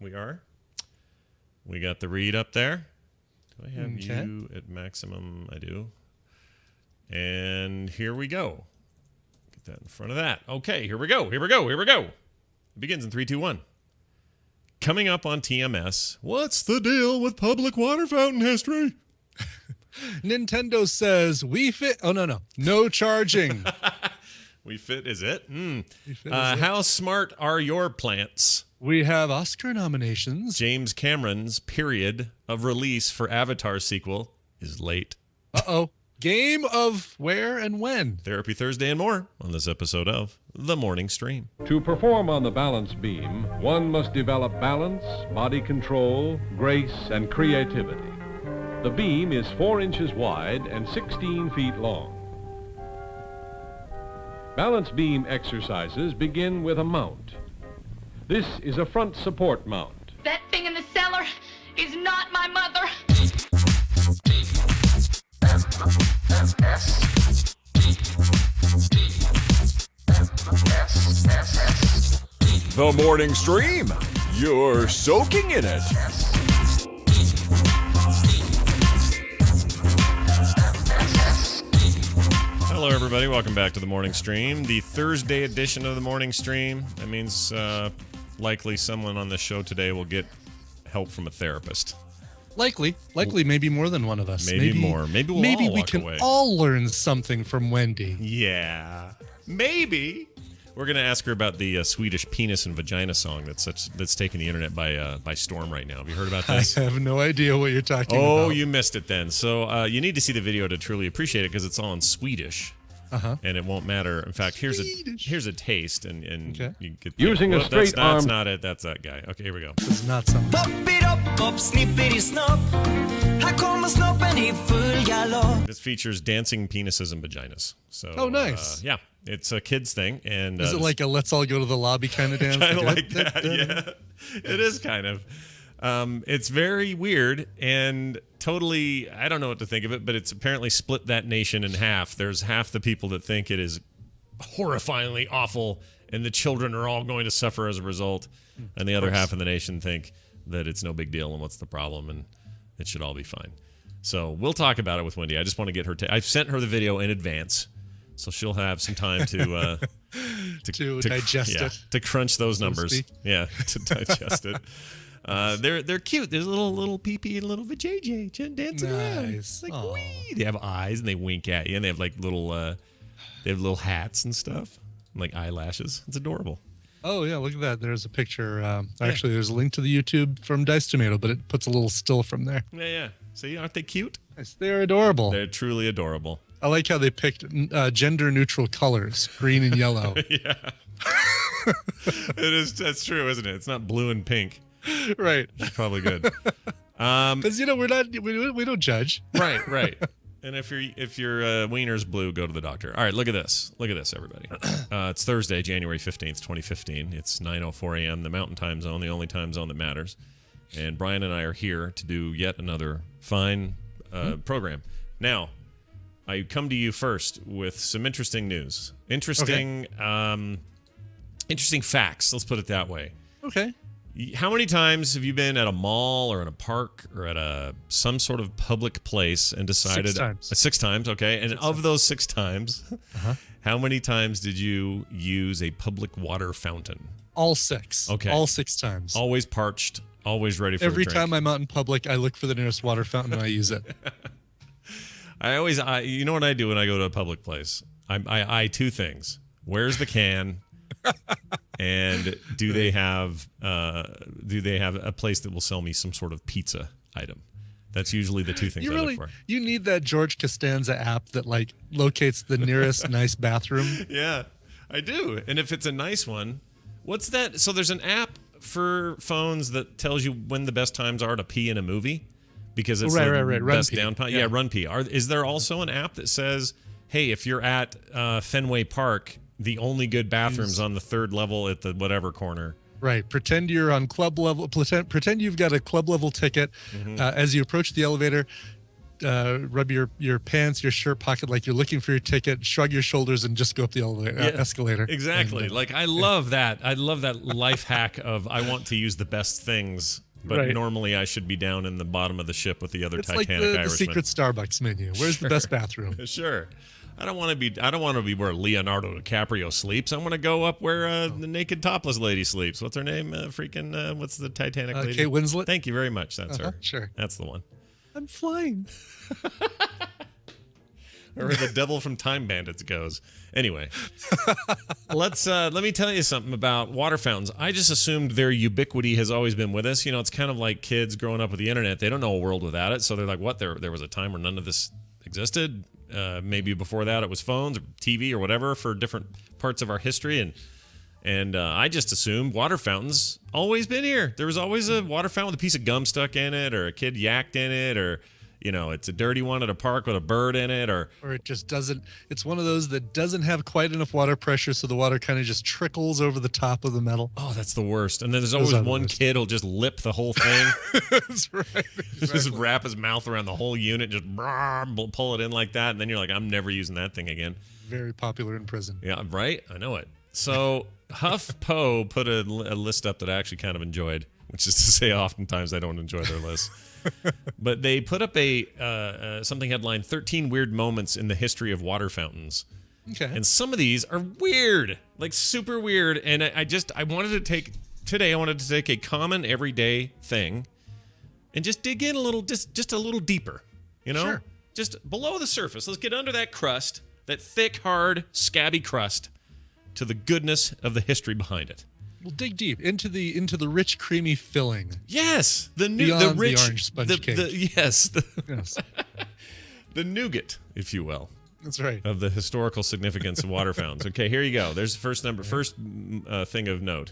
we are. We got the read up there. Do I have you at maximum? I do. And here we go. Get that in front of that. Okay, here we go. It begins in 3, 2, 1. Coming up on TMS, what's the deal with public water fountain history? Nintendo says we fit. Oh, no charging. We fit, is it? It. How smart are your plants? We have Oscar nominations. James Cameron's period of release for Avatar sequel is late. Uh-oh. Game of where and when. Therapy Thursday and more on this episode of The Morning Stream. To perform on the balance beam, one must develop balance, body control, grace, and creativity. The beam is 4 inches wide and 16 feet long. Balance beam exercises begin with a mount. This is a front support mount. That thing in the cellar is not my mother. The Morning Stream. You're soaking in it. Hello, everybody. Welcome back to The Morning Stream, the Thursday edition of The Morning Stream. That means likely someone on the show today will get help from a therapist. Likely, maybe more than one of us. Maybe more. Maybe we'll all walk we can away. all learn something from Wendy. Yeah, maybe. We're going to ask her about the Swedish penis and vagina song that's taking the internet by storm right now. Have you heard about this? I have no idea what you're talking about. Oh, you missed it then. So you need to see the video to truly appreciate it because it's all in Swedish. And it won't matter. In fact, here's a taste, and okay. You get using a straight arm. That's not it. That's that guy. Okay, here we go. It's not something. This features dancing penises and vaginas. So, oh, nice. Yeah, it's a kids thing, and is it like a "let's all go to the lobby" kind of dance? Kind of like that. Yeah, it is kind of. It's very weird and totally, I don't know what to think of it, but it's apparently split that nation in half. There's half the people that think it is horrifyingly awful and the children are all going to suffer as a result. And the other half of the nation think that it's no big deal and what's the problem and it should all be fine. So we'll talk about it with Wendy. I just want to get her I've sent her the video in advance, so she'll have some time to digest it. To crunch those so numbers. Yeah, to digest it. They're cute. There's a little pee-pee and a little vajayjay dancing around. It's like, wee. They have eyes and they wink at you, and they have like little hats and stuff, and like eyelashes. It's adorable. Oh yeah, look at that. There's a picture. Actually, there's a link to the YouTube from Dice Tomato, but it puts a little still from there. Yeah. See, aren't they cute? Yes, they're adorable. They're truly adorable. I like how they picked gender-neutral colors, green and yellow. Yeah. It is. That's true, isn't it? It's not blue and pink. Right. It's probably good. Because we don't judge. Right. And if your wiener's blue, go to the doctor. All right, look at this, everybody. It's Thursday, January 15th, 2015. It's 9:04 a.m. the Mountain Time Zone, the only time zone that matters. And Brian and I are here to do yet another fine program. Now, I come to you first with some interesting news. Interesting facts. Let's put it that way. Okay. How many times have you been at a mall or in a park or at some sort of public place and decided 6 times? 6 times, okay. And of those 6 times, how many times did you use a public water fountain? All 6. Okay. All 6 times. Always parched, always ready for Every a drink. time I'm out in public, I look for the nearest water fountain and I use it. You know what I do when I go to a public place? I eye 2 things. Where's the can? And do they have a place that will sell me some sort of pizza item? That's usually the 2 things I look for. You need that George Costanza app that like locates the nearest nice bathroom. Yeah, I do. And if it's a nice one, what's that? So there's an app for phones that tells you when the best times are to pee in a movie because it's the best downtime. Yeah, Run Pee. Is there also an app that says, hey, if you're at Fenway Park, the only good bathrooms on the 3rd level at the whatever corner. Right. Pretend you're on club level. Pretend you've got a club level ticket. As you approach the elevator, rub your pants, your shirt pocket like you're looking for your ticket, shrug your shoulders, and just go up the escalator. Exactly. And, like I love that. I love that life hack of I want to use the best things, but Right. normally I should be down in the bottom of the ship with the other it's Titanic like the Irishmen. secret Starbucks menu. Where's the best bathroom? Sure. I don't want to be where Leonardo DiCaprio sleeps. I want to go up where the naked topless lady sleeps. What's her name? What's the Titanic lady? Kate Winslet. Thank you very much. That's her. Sure. That's the one. I'm flying. Or where the devil from Time Bandits goes. Anyway, let me tell you something about water fountains. I just assumed their ubiquity has always been with us. You know, it's kind of like kids growing up with the internet. They don't know a world without it, so they're like, "What? There was a time where none of this existed. Maybe before that it was phones or TV or whatever for different parts of our history." And I just assumed water fountains always been here. There was always a water fountain with a piece of gum stuck in it, or a kid yacked in it, or it's a dirty one at a park with a bird in it, or it just doesn't. It's one of those that doesn't have quite enough water pressure, so the water kind of just trickles over the top of the metal. oh, that's the worst. And then there's always one kid who'll just lip the whole thing. That's right. Exactly. Just wrap his mouth around the whole unit, just pull it in like that, and then you're like, I'm never using that thing again. Very popular in prison. Yeah, right? I know it. So HuffPo put a list up that I actually kind of enjoyed, which is to say oftentimes I don't enjoy their lists. But they put up a something headline, 13 weird moments in the history of water fountains. Okay. And some of these are weird, like super weird. And I wanted to take a common everyday thing and just dig in a little, just a little deeper, Sure. Just below the surface. Let's get under that crust, that thick, hard, scabby crust, to the goodness of the history behind it. We'll dig deep into the rich, creamy filling. Yes, Beyond the rich, the orange sponge cake. yes, Yes, the nougat, if you will, that's right. of the historical significance of water fountains. Okay, here you go. There's the first thing of note.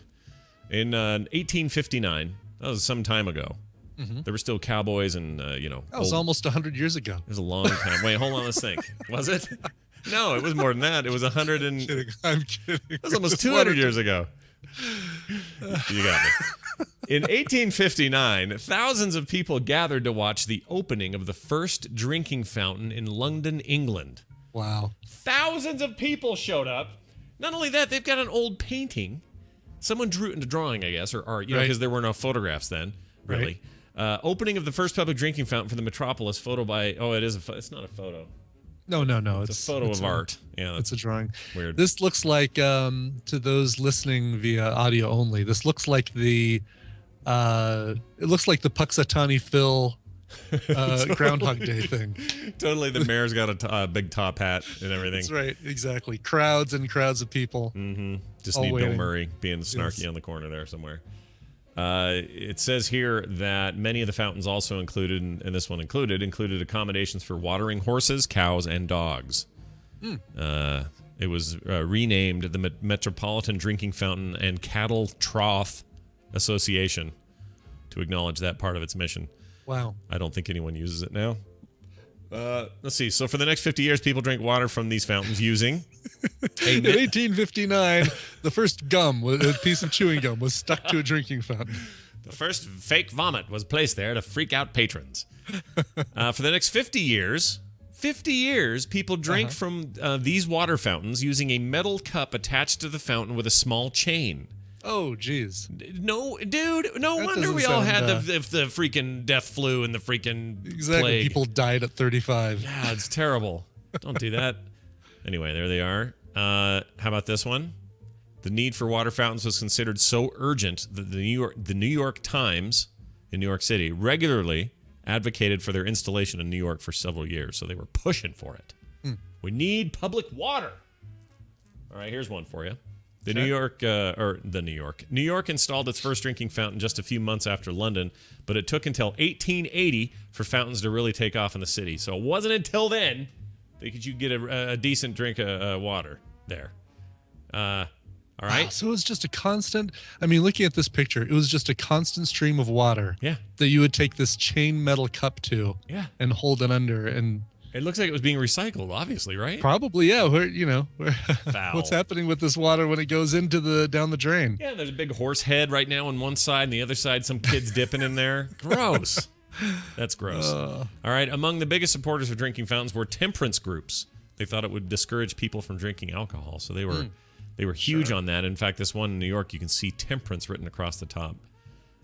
In 1859, that was some time ago. Mm-hmm. There were still cowboys and That was almost 100 years ago. It was a long time. Wait, hold on. Let's think. Was it? No, it was more than that. It was 100 and. I'm kidding. That was almost 200 years ago. You got me. In 1859, thousands of people gathered to watch the opening of the first drinking fountain in London, England. Wow. Thousands of people showed up. Not only that, they've got an old painting. Someone drew it into drawing, I guess, or art, because there were no photographs then, really. Right. Opening of the first public drinking fountain for the metropolis, photo by, it's not a photo. No. It's a photo of art. Yeah, it's a drawing. Weird. This looks like, to those listening via audio only, this looks like it looks like the Puxatawny Phil Groundhog Day thing. Totally. The mayor's got a big top hat and everything. That's right. Exactly. Crowds and crowds of people. Mm-hmm. Just need waiting. Bill Murray being snarky on the corner there somewhere. It says here that many of the fountains also included, and this one included accommodations for watering horses, cows, and dogs. It was renamed the Metropolitan Drinking Fountain and Cattle Trough Association to acknowledge that part of its mission. Wow. I don't think anyone uses it now. Let's see. So for the next 50 years, people drank water from these fountains using... In 1859, the first a piece of chewing gum was stuck to a drinking fountain. The first fake vomit was placed there to freak out patrons. For the next 50 years, people drank from these water fountains using a metal cup attached to the fountain with a small chain. Oh, geez. No, dude, no That wonder doesn't we all had sound, the freaking death flu and the freaking Exactly. plague. People died at 35. Yeah, it's terrible. Don't do that. Anyway, there they are. How about this one? The need for water fountains was considered so urgent that the New York Times in New York City regularly advocated for their installation in New York for several years. So they were pushing for it. We need public water. All right, here's one for you. New York installed its first drinking fountain just a few months after London, but it took until 1880 for fountains to really take off in the city. So it wasn't until then that you get a decent drink of water there. All right. Wow, so it was just a constant. I mean, looking at this picture, it was just a constant stream of water. Yeah. That you would take this chain metal cup to. Yeah. And hold it under, and it looks like it was being recycled, obviously, right? probably, yeah. Foul. What's happening with this water when it goes down the drain? Yeah, there's a big horse head right now on one side, and the other side, some kid's dipping in there. Gross. That's gross. All right. Among the biggest supporters of drinking fountains were temperance groups. They thought it would discourage people from drinking alcohol, so they were huge on that. In fact, this one in New York, you can see temperance written across the top.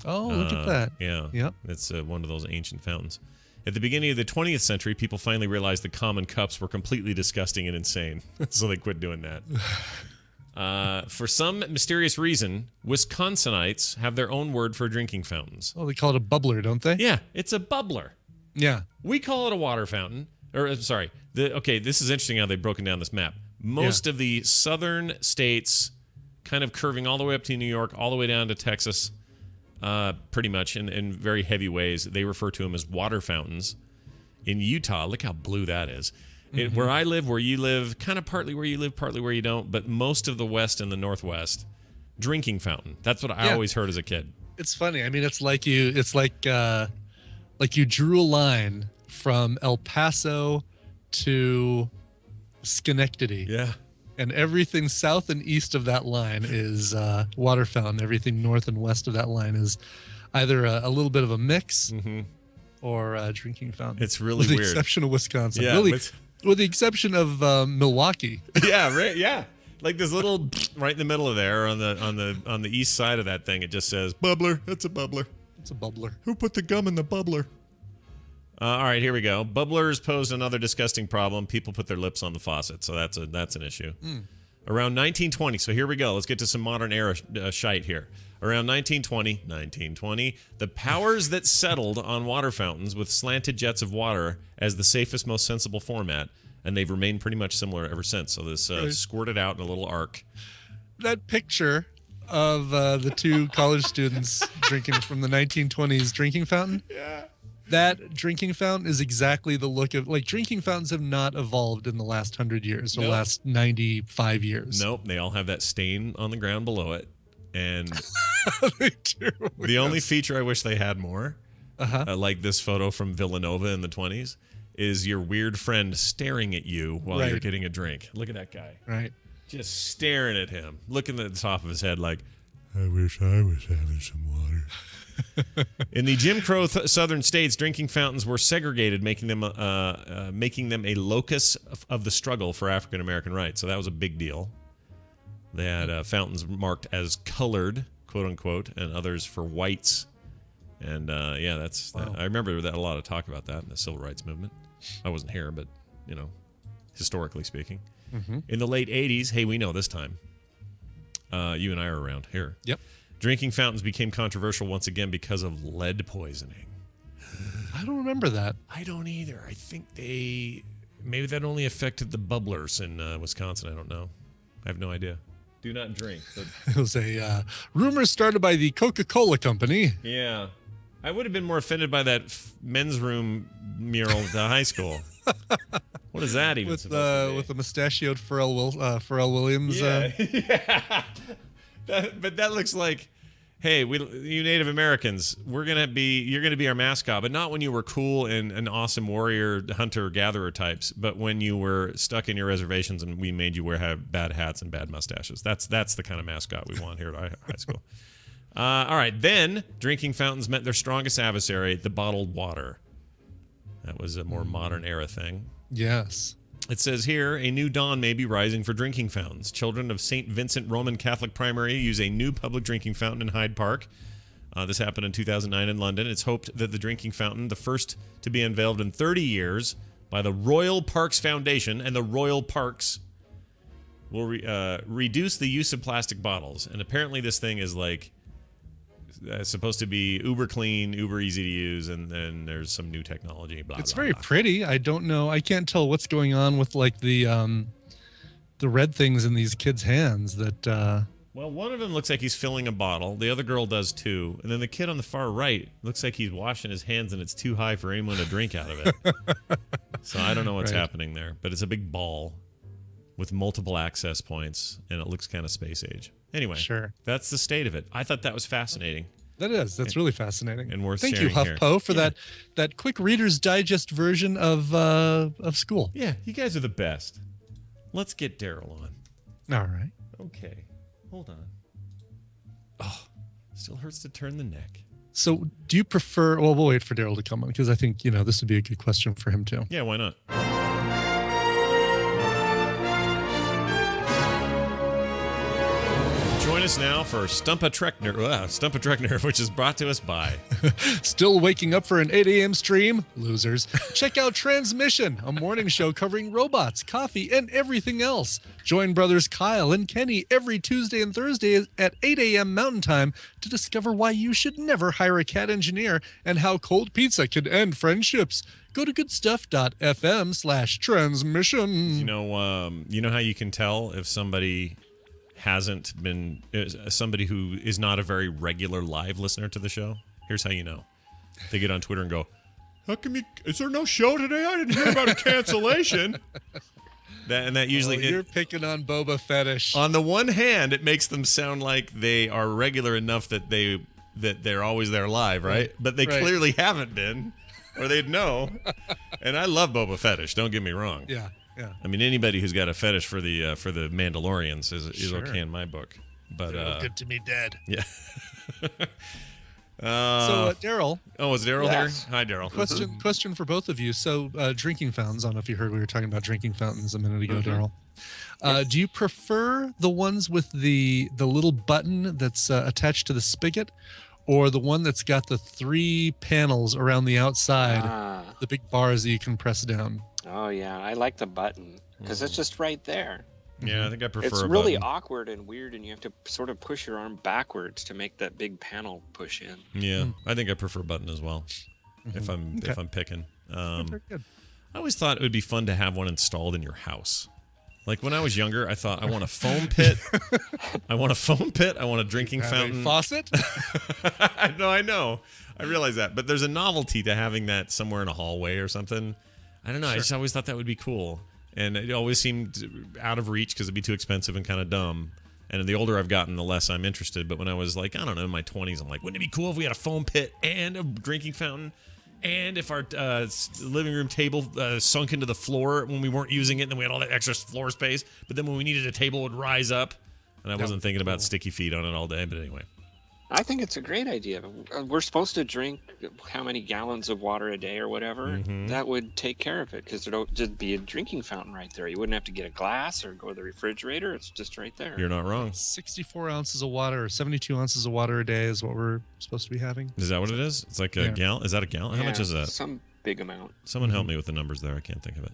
Oh, look at that. Yeah. Yep. It's one of those ancient fountains. At the beginning of the 20th century, people finally realized the common cups were completely disgusting and insane, so they quit doing that. For some mysterious reason, Wisconsinites have their own word for drinking fountains. Oh, they call it a bubbler, don't they? Yeah, it's a bubbler. Yeah. We call it a water fountain. Or, sorry. This is interesting how they've broken down this map. Most of the southern states, kind of curving all the way up to New York, all the way down to Texas, pretty much in very heavy ways, they refer to them as water fountains. In Utah, look how blue that is. Where I live, where you live, kind of partly where you live, partly where you don't, but most of the West and the Northwest, drinking fountain. That's what I always heard as a kid. It's funny. I mean, it's like you drew a line from El Paso to Schenectady. Yeah. And everything south and east of that line is water fountain. Everything north and west of that line is either a little bit of a mix or a drinking fountain. It's really with the weird. exception of Wisconsin. Yeah, really, with the exception of Milwaukee. Yeah, right. Yeah, like this little right in the middle of there on the east side of that thing. It just says bubbler. That's a bubbler. It's a bubbler. Who put the gum in the bubbler? All right, here we go. Bubblers pose another disgusting problem. People put their lips on the faucet, so that's an issue. Around 1920, so here we go. Let's get to some modern era shite here. Around 1920, the powers that settled on water fountains with slanted jets of water as the safest, most sensible format, and they've remained pretty much similar ever since. So this squirted out in a little arc. That picture of the two college students drinking from the 1920s drinking fountain. Yeah. That drinking fountain is exactly the look of, like, drinking fountains have not evolved in the last 100 years or last 95 years. Nope. They all have that stain on the ground below it. And They do. the only feature I wish they had more, like this photo from Villanova in the 20s, is your weird friend staring at you while you're getting a drink. Look at that guy. Right. Just staring at him, looking at the top of his head like, I wish I was having some water. In the Jim Crow southern states, drinking fountains were segregated, making them a locus of the struggle for African American rights. So that was a big deal. They had fountains marked as colored, quote unquote, and others for whites. And that's. Wow. I remember that a lot of talk about that in the civil rights movement. I wasn't here, but historically speaking, in the late '80s, hey, we know this time. You and I are around here. Yep. Drinking fountains became controversial once again because of lead poisoning. I don't remember that. I don't either. I think maybe that only affected the bubblers in Wisconsin. I don't know. I have no idea. Do not drink. It was a rumor started by the Coca-Cola Company. Yeah. I would have been more offended by that men's room mural at the high school. What is that even supposed to be? With the mustachioed Pharrell Williams. Yeah. But that looks like, hey, you Native Americans, you're gonna be our mascot, but not when you were cool and an awesome warrior, hunter, gatherer types, but when you were stuck in your reservations and we made you have bad hats and bad mustaches. That's the kind of mascot we want here at high school. All right, then drinking fountains met their strongest adversary, the bottled water. That was a more modern era thing. Yes. It says here, a new dawn may be rising for drinking fountains. Children of St. Vincent Roman Catholic Primary use a new public drinking fountain in Hyde Park. This happened in 2009 in London. It's hoped that the drinking fountain, the first to be unveiled in 30 years by the Royal Parks Foundation, and the Royal Parks will reduce the use of plastic bottles. And apparently this thing is like supposed to be uber clean, uber easy to use, and then there's some new technology. It's very pretty. I don't know. I can't tell what's going on with like the red things in these kids' hands. Well, one of them looks like he's filling a bottle. The other girl does too, and then the kid on the far right looks like he's washing his hands, and it's too high for anyone to drink out of it. So I don't know what's happening there, but it's a big ball with multiple access points, and it looks kind of space age. Anyway, sure. That's the state of it. I thought that was fascinating. That is. That's really fascinating. And worth Thank you, sharing HuffPo, for that quick Reader's Digest version of school. Yeah, you guys are the best. Let's get Daryl on. All right. Okay. Hold on. Oh, still hurts to turn the neck. So do you prefer, well, we'll wait for Daryl to come on because I think, this would be a good question for him too. Yeah, why not? Join us now for Stump a Trek Nerd, which is brought to us by... Still waking up for an 8 a.m. stream? Losers. Check out Transmission, a morning show covering robots, coffee, and everything else. Join brothers Kyle and Kenny every Tuesday and Thursday at 8 a.m. Mountain Time to discover why you should never hire a cat engineer and how cold pizza can end friendships. Go to goodstuff.fm/transmission. You know how you can tell if somebody hasn't been somebody who is not a very regular live listener to the show? Here's how you know. They get on Twitter and go, "How come is there no show today? I didn't hear about a cancellation." That usually you're picking on Boba Fetish. On the one hand, it makes them sound like they are regular enough that they're always there live, right? But they clearly haven't been, or they'd know. And I love Boba Fetish. Don't get me wrong. Yeah. Yeah. I mean, anybody who's got a fetish for the Mandalorians is okay in my book. But good to me dead. Yeah. So Daryl. Oh, is Daryl here? Hi, Daryl. Question for both of you. So drinking fountains. I don't know if you heard we were talking about drinking fountains a minute ago, Daryl. Do you prefer the ones with the little button that's attached to the spigot, or the one that's got the 3 panels around the outside, the big bars that you can press down? Oh, yeah. I like the button because it's just right there. Yeah, I think I prefer It's a really button. awkward and weird, and you have to sort of push your arm backwards to make that big panel push in. Yeah, I think I prefer a button as well if I'm picking. Very good. I always thought it would be fun to have one installed in your house. Like when I was younger, I thought I want a foam pit. I want a drinking fountain. Faucet? No, I know. I realize that. But there's a novelty to having that somewhere in a hallway or something. I don't know. Sure. I just always thought that would be cool. And it always seemed out of reach because it'd be too expensive and kind of dumb. And the older I've gotten, the less I'm interested. But when I was like, I don't know, in my 20s, I'm like, wouldn't it be cool if we had a foam pit and a drinking fountain? And if our living room table sunk into the floor when we weren't using it, and then we had all that extra floor space. But then when we needed a table, it would rise up. And I wasn't thinking about sticky feet on it all day. But anyway. I think it's a great idea. We're supposed to drink how many gallons of water a day or whatever. Mm-hmm. That would take care of it because there'd just be a drinking fountain right there. You wouldn't have to get a glass or go to the refrigerator. It's just right there. You're not wrong. 64 ounces of water or 72 ounces of water a day is what we're supposed to be having. Is that what it is? It's like a gallon? Is that a gallon? How much is that? Some big amount. Someone help me with the numbers there. I can't think of it.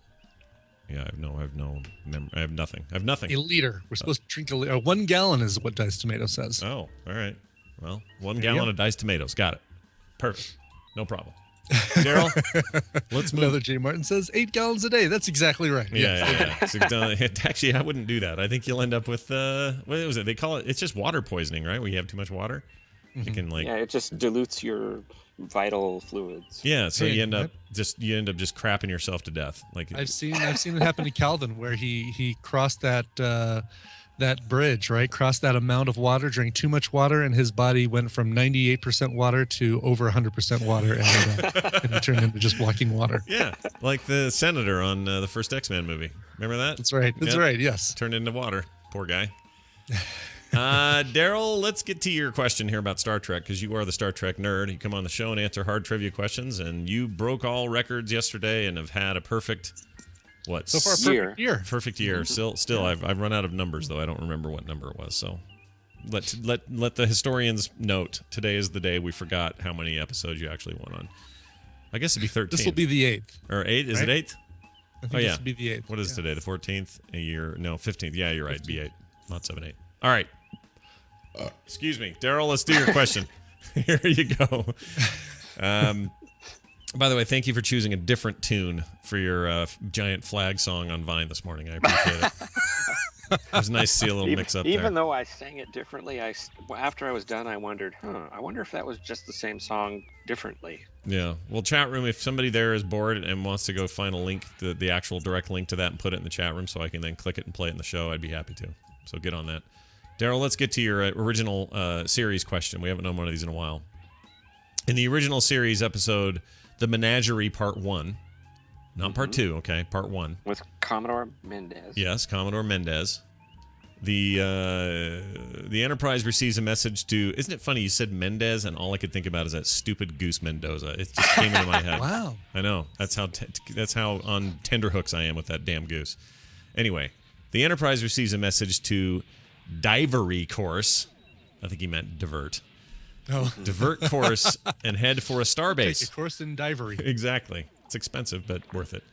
Yeah, I have nothing. I have nothing. A liter. We're supposed to drink 1 gallon is what Diced Tomato says. Oh, all right. Well, 1 gallon of diced tomatoes. Got it. Perfect. No problem. Daryl, let's move. Another J. Martin says 8 gallons a day. That's exactly right. Yeah. Actually, I wouldn't do that. I think you'll end up with what was it? They call it. It's just water poisoning, right? Where you have too much water. Mm-hmm. It can it just dilutes your vital fluids. Yeah, so you end up just crapping yourself to death. Like I've seen it happen to Calvin where he crossed that bridge, right? Crossed that amount of water, drank too much water, and his body went from 98% water to over 100% water, and he turned into just walking water. Yeah, like the senator on the first X-Men movie. Remember that? That's right. That's right. Yes. Turned into water. Poor guy. Daryl, let's get to your question here about Star Trek, because you are the Star Trek nerd. You come on the show and answer hard trivia questions, and you broke all records yesterday and have had a perfect... What? So far, perfect year. Perfect year. Still, I've run out of numbers though. I don't remember what number it was. So, let the historians note. Today is the day we forgot how many episodes you actually went on. I guess it'd be 13. This will be the 8th. Or 8? Is it 8th? I think this will be the 8th. What is today? The 14th? A year? No, 15th. Yeah, you're right. 15th. Be 8, not 7, 8. All right. Excuse me, Daryl. Let's do your question. Here you go. By the way, thank you for choosing a different tune for your giant flag song on Vine this morning. I appreciate it. It was nice to see a little mix-up there. Even though I sang it differently, after I was done, I wondered, I wonder if that was just the same song differently. Yeah. Well, chat room, if somebody there is bored and wants to go find a link, the actual direct link to that and put it in the chat room so I can then click it and play it in the show, I'd be happy to. So get on that. Daryl, let's get to your original series question. We haven't done one of these in a while. In the original series episode... The Menagerie Part 1. Not Part 2, okay? Part 1. With Commodore Mendez. Yes, Commodore Mendez. The Enterprise receives a message to. Isn't it funny? You said Mendez, and all I could think about is that stupid Goose Mendoza. It just came into my head. Wow. I know. That's how on tenterhooks I am with that damn goose. Anyway, the Enterprise receives a message to divery course. I think he meant divert. Oh. Divert course and head for a starbase. Take a course in divery. Exactly. It's expensive, but worth it.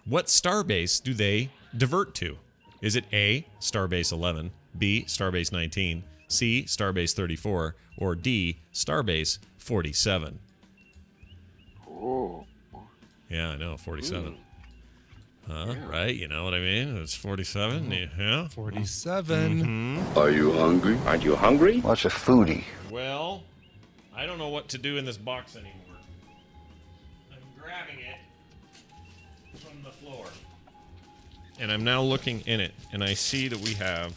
What starbase do they divert to? Is it A, Starbase 11, B, Starbase 19, C, Starbase 34, or D, Starbase 47? Oh. Yeah, I know, 47. Right, you know what I mean? It's 47, yeah. 47. Are you hungry? Aren't you hungry? What's a foodie? Well, I don't know what to do in this box anymore. I'm grabbing it from the floor. And I'm now looking in it, and I see that we have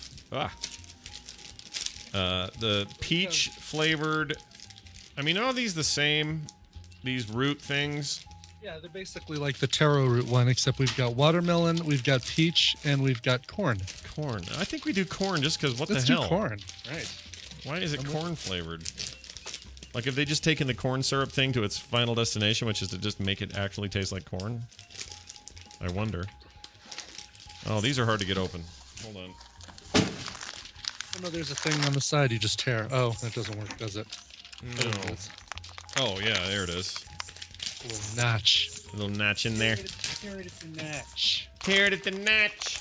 the peach flavored. I mean, are these the same? These root things? Yeah, they're basically like the taro root one, except we've got watermelon, we've got peach, and we've got corn. Corn. I think we do corn just because what Let's the do hell? corn. Right. Why is it corn flavored? Like, have they just taken the corn syrup thing to its final destination, which is to just make it actually taste like corn? I wonder. Oh, these are hard to get open. Hold on. Oh, no, there's a thing on the side you just tear. Oh, that doesn't work, does it? No. Oh, yeah, there it is. A little notch. A little notch in there. Tear it at the notch. Tear it at the notch.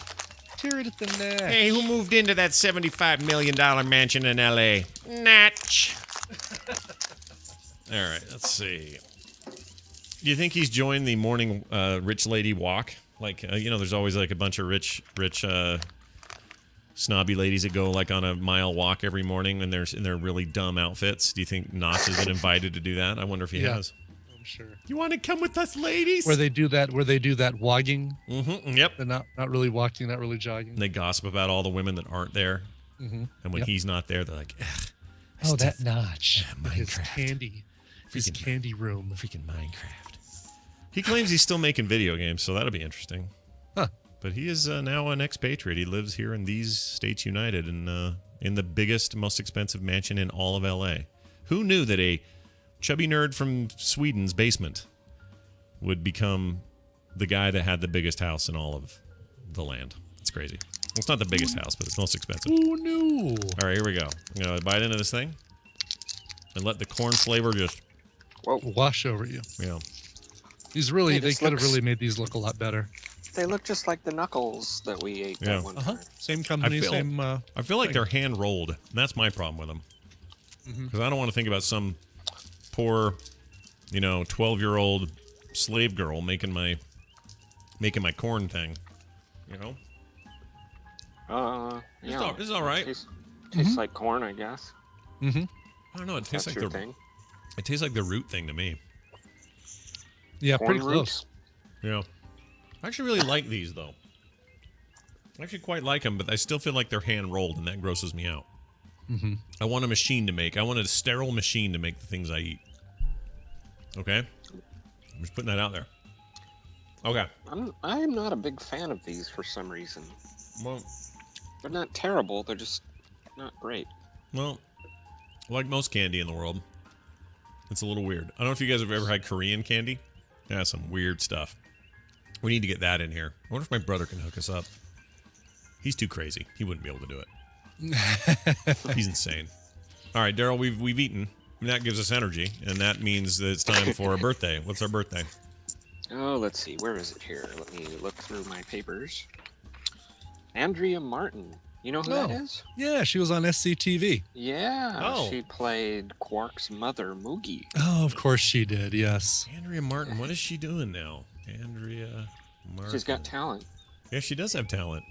Tear it at the notch. Hey, who moved into that $75 million mansion in L.A.? Natch. All right, let's see. Do you think he's joined the morning rich lady walk? Like, there's always like a bunch of rich, snobby ladies that go like on a mile walk every morning in their really dumb outfits. Do you think Notch has been invited to do that? I wonder if he has. I'm sure. You want to come with us, ladies? Where they do that wogging. Mm-hmm. Yep. They're not really walking, not really jogging. And they gossip about all the women that aren't there. Mm-hmm. And when he's not there, they're like, ugh. Oh, that Notch. His Minecraft. candy. His candy room. Freaking Minecraft. He claims he's still making video games, so that'll be interesting. Huh. But he is now an expatriate. He lives here in these States United in the biggest, most expensive mansion in all of L.A. Who knew that a chubby nerd from Sweden's basement would become the guy that had the biggest house in all of the land? It's crazy. Well, it's not the biggest house, but it's most expensive. Oh, no. All right, here we go. I'm going to bite into this thing and let the corn flavor just... wash over you. Yeah. They could have really made these look a lot better. They look just like the knuckles that we ate that one time. Same company, same. I feel like they're hand rolled. And that's my problem with them. Because I don't want to think about some poor, 12-year-old slave girl making my corn thing. Yeah. This is all right. Tastes like corn, I guess. Mm-hmm. I don't know. It tastes That's like your the thing. It tastes like the root thing to me. Yeah, Corn pretty roots? close. Yeah. I actually really like these though. I actually quite like them, but I still feel like they're hand rolled, and that grosses me out. Mm-hmm. I want a machine to make. I want a sterile machine to make the things I eat. Okay? I'm just putting that out there. Okay. I'm not a big fan of these for some reason. Well, They're not terrible. They're just not great. well, like most candy in the world, it's a little weird. I don't know if you guys have ever had Korean candy. Yeah, some weird stuff. We need to get that in here. I wonder if my brother can hook us up. He's too crazy. He wouldn't be able to do it. He's insane. All right, Daryl, we've eaten. And that gives us energy, and that means that it's time for a birthday. What's our birthday? Oh, let's see. Where is it here? Let me look through my papers. Andrea Martin. You know who that is? Yeah, she was on SCTV. Yeah. Oh. She played Quark's mother, Moogie. Oh, of course she did. Yes. Andrea Martin. What is she doing now? Andrea Martin. She's got talent. Yeah, she does have talent.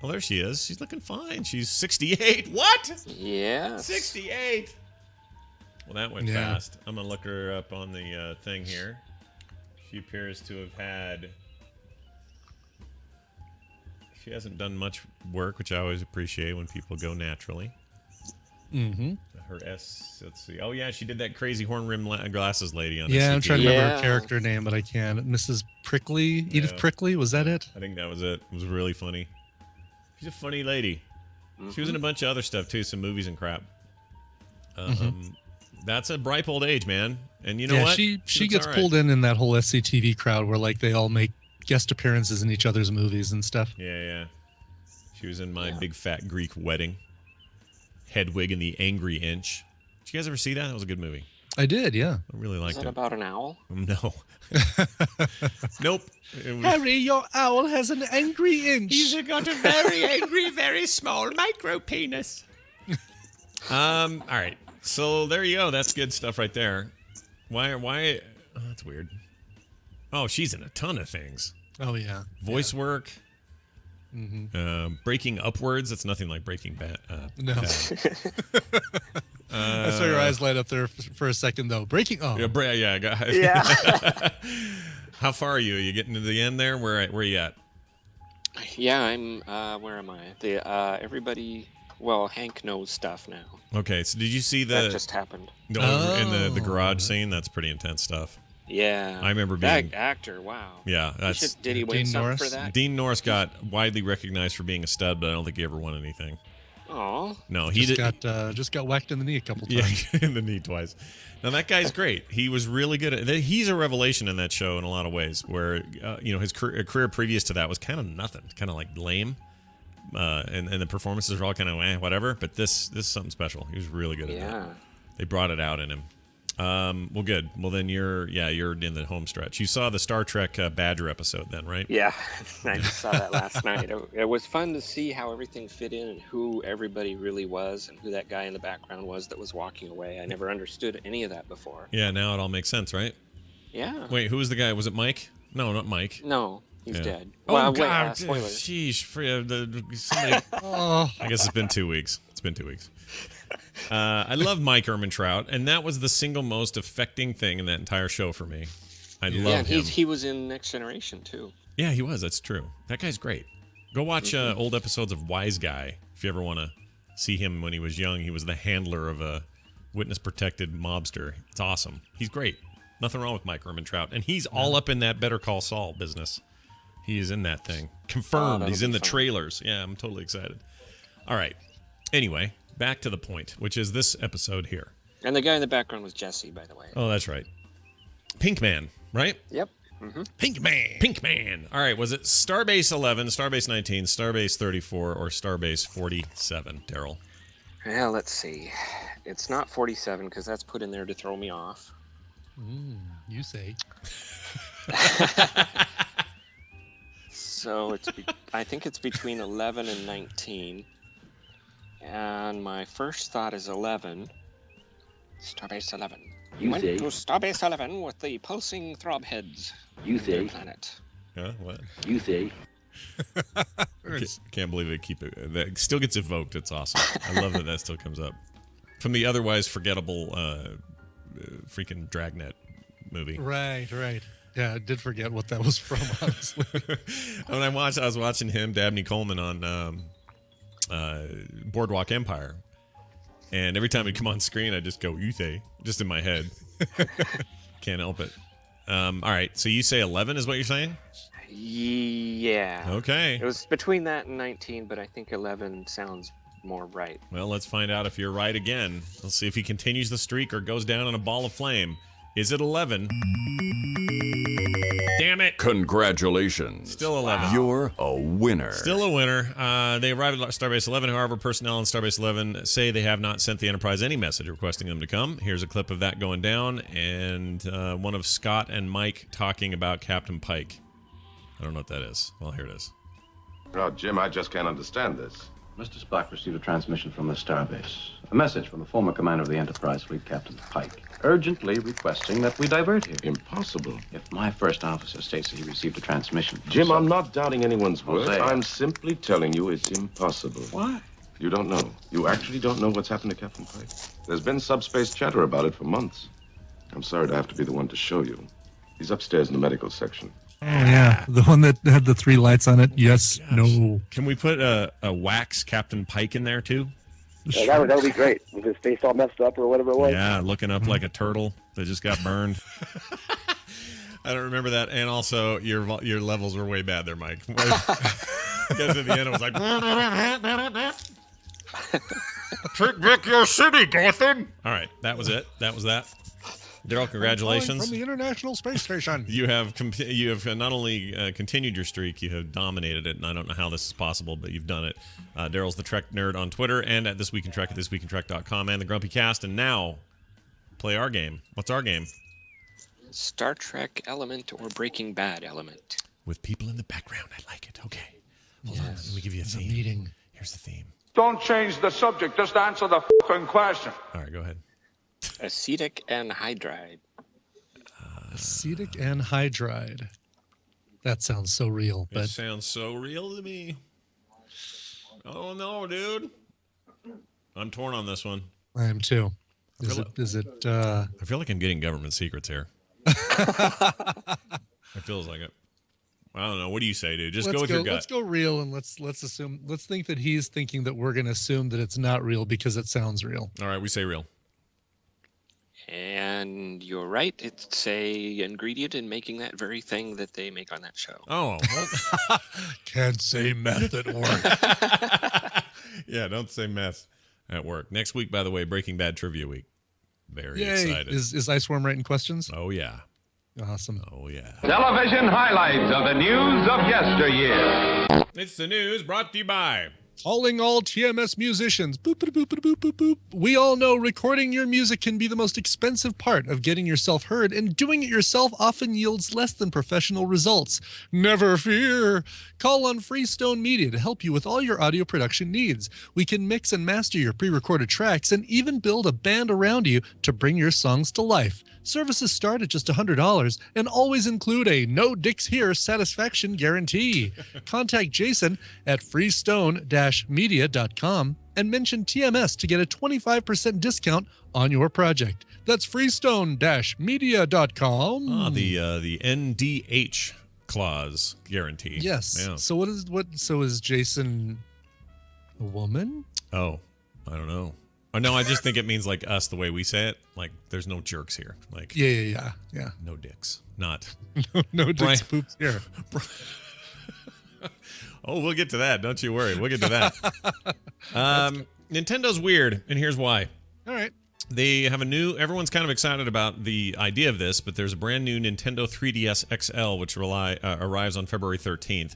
Well, there she is. She's looking fine. She's 68. What? Yeah. 68. Well, that went Yeah. fast. I'm going to look her up on the thing here. She appears to have had... She hasn't done much work, which I always appreciate when people go naturally. Mm-hmm. Her let's see. Oh, yeah, she did that crazy horn-rimmed glasses lady on Yeah, I'm SCTV. trying to remember her Yeah. character name, but I can't. Mrs. Prickly? Edith Yeah. Prickly? Was that it? I think that was it. It was really funny. She's a funny lady. She was in a bunch of other stuff too, some movies and crap. That's a ripe old age, man. And you know what? She It's gets all right. pulled in that whole SCTV crowd where like they all make guest appearances in each other's movies and stuff. Yeah. She was in My Big Fat Greek Wedding. Hedwig and the Angry Inch. Did you guys ever see that? That was a good movie. I did, yeah. I really liked Is that it. about an owl? No. Nope. It was- Harry, your owl has an angry inch. got a very angry, very small micro penis. All right. So there you go. That's good stuff right there. Why? Oh, that's weird. Oh, she's in a ton of things. Oh, yeah. Voice work. Breaking Upwards. That's nothing like Breaking Bad. No. Bad. I saw your eyes light up there for a second, though. Breaking. Oh, Yeah. Yeah. How far are you? Are you getting to the end there? Where are you at? Yeah, I'm. Where am I? Everybody. Well, Hank knows stuff now. Okay. So did you see That the just happened. in the garage scene? That's pretty intense stuff. Yeah. I remember that being- actor. Wow. Yeah, Did he win Dean something Norris? for that? Dean Norris got widely recognized for being a stud, but I don't think he ever won anything. Oh. No, he did. just got whacked in the knee a couple Yeah, times. in the knee twice. Now that guy's great. He was really good at. He's a revelation in that show in a lot of ways. Where his career previous to that was kind of nothing, kind of like lame, and the performances were all kind of whatever. But this is something special. He was really good at that. Yeah. They brought it out in him. Well, good. Well, then you're in the home stretch. You saw the Star Trek Badger episode, then, right? Yeah, I just saw that last night. It was fun to see how everything fit in and who everybody really was and who that guy in the background was that was walking away. I never understood any of that before. Yeah. Now it all makes sense, right? Yeah. Wait, who was the guy? Was it Mike? No, not Mike. No, he's Yeah. dead. Oh Well, God! wait, spoilers. Sheesh! Somebody. Oh, I guess it's been 2 weeks. I love Mike Ehrmantraut, and that was the single most affecting thing in that entire show for me. I Yeah, love and him. he was in Next Generation too. Yeah, he was. That's true. That guy's great. Go watch old episodes of Wise Guy if you ever want to see him when he was young. He was the handler of a witness-protected mobster. It's awesome. He's great. Nothing wrong with Mike Ehrmantraut, and he's all up in that Better Call Saul business. He is in that thing. Confirmed. that'll He's in be the fun. trailers. Yeah, I'm totally excited. All right. Anyway, back to the point, which is this episode here. And the guy in the background was Jesse, by the way. Oh, that's right. Pink Man, right? Yep. Pink Man. Pink Man. All right, was it Starbase 11, Starbase 19, Starbase 34, or Starbase 47, Daryl? Well, let's see. It's not 47 because that's put in there to throw me off. You say. So I think it's between 11 and 19. And my first thought is 11. Starbase 11. You Went say. to Starbase 11 with the pulsing throb heads. You of their say. planet. Huh? What? You say. Can't believe they keep it. That still gets evoked. It's awesome. I love that still comes up. From the otherwise forgettable freaking Dragnet movie. Right. Yeah, I did forget what that was from, honestly. When I was watching him, Dabney Coleman, on Boardwalk Empire. And every time he'd come on screen, I'd just go, Uthe, just in my head. Can't help it. All right, so you say 11 is what you're saying? Yeah. Okay. It was between that and 19, but I think 11 sounds more right. Well, let's find out if you're right again. Let's see if he continues the streak or goes down in a ball of flame. Is it 11? Damn it. Congratulations. Still 11. You're a winner. Still a winner. They arrived at Starbase 11. However, personnel on Starbase 11 say they have not sent the Enterprise any message requesting them to come. Here's a clip of that going down, and one of Scott and Mike talking about Captain Pike. I don't know what that is. Well, here it is. Oh, Jim, I just can't understand this. Mr. Spock received a transmission from the Starbase. A message from the former commander of the Enterprise fleet, Captain Pike, urgently requesting that we divert here. Impossible. If my first officer states that he received a transmission from Jim, some- I'm not doubting anyone's words. Hosea. I'm simply telling you it's impossible. Why? You don't know. You actually don't know what's happened to Captain Pike. There's been subspace chatter about it for months. I'm sorry to have to be the one to show you. He's upstairs in the medical section. Oh, yeah. The one that had the 3 lights on it. Yes, no. Can we put a wax Captain Pike in there, too? That would be great. With his face all messed up or whatever it was. Yeah, looking up like a turtle that just got burned. I don't remember that. And also, your levels were way bad there, Mike. Got to the end, it was like... Take back your city, Gotham. All right, that was it. That was that. Daryl, congratulations. From the International Space Station. You have not only continued your streak, you have dominated it, and I don't know how this is possible, but you've done it. Daryl's the Trek Nerd on Twitter and at This Week in Trek at thisweekintrek.com and the Grumpy Cast. And now, play our game. What's our game? Star Trek element or Breaking Bad element. With people in the background. I like it. Okay. Hold on. Let me give you a theme. Meeting. Here's the theme. Don't change the subject. Just answer the fucking question. All right, go ahead. Acetic anhydride. Acetic anhydride. That sounds so real. But It sounds so real to me. Oh, no, dude. I'm torn on this one. I am too. I feel like I'm getting government secrets here. It feels like it. I don't know. What do you say, dude? Just go with your gut. Let's go real, and let's think that he's thinking that we're going to assume that it's not real because it sounds real. All right, we say real. And you're right. It's a ingredient in making that very thing that they make on that show. Oh. Well. Can't say meth at work. Yeah, don't say meth at work. Next week, by the way, Breaking Bad Trivia Week. Very excited. Is Iceworm writing questions? Oh, yeah. Awesome. Oh, yeah. Television highlights of the news of yesteryear. It's the news brought to you by... Calling all TMS musicians. Boop, boop, boop, boop, boop, boop. We all know recording your music can be the most expensive part of getting yourself heard, and doing it yourself often yields less than professional results. Never fear. Call on Freestone Media to help you with all your audio production needs. We can mix and master your pre-recorded tracks and even build a band around you to bring your songs to life. Services start at just $100 and always include a no dicks here satisfaction guarantee. Contact Jason at freestone-media.com and mention TMS to get a 25% discount on your project. That's freestone-media.com. The NDH clause guarantee. Yes. Yeah. So is Jason a woman? Oh, I don't know. Oh, no, I just think it means like us the way we say it. Like there's no jerks here. Like Yeah. no dicks. Not. No dicks poops here. Oh, we'll get to that. Don't you worry. We'll get to that. Nintendo's weird, and here's why. All right. They have everyone's kind of excited about the idea of this, but there's a brand new Nintendo 3DS XL, which arrives on February 13th.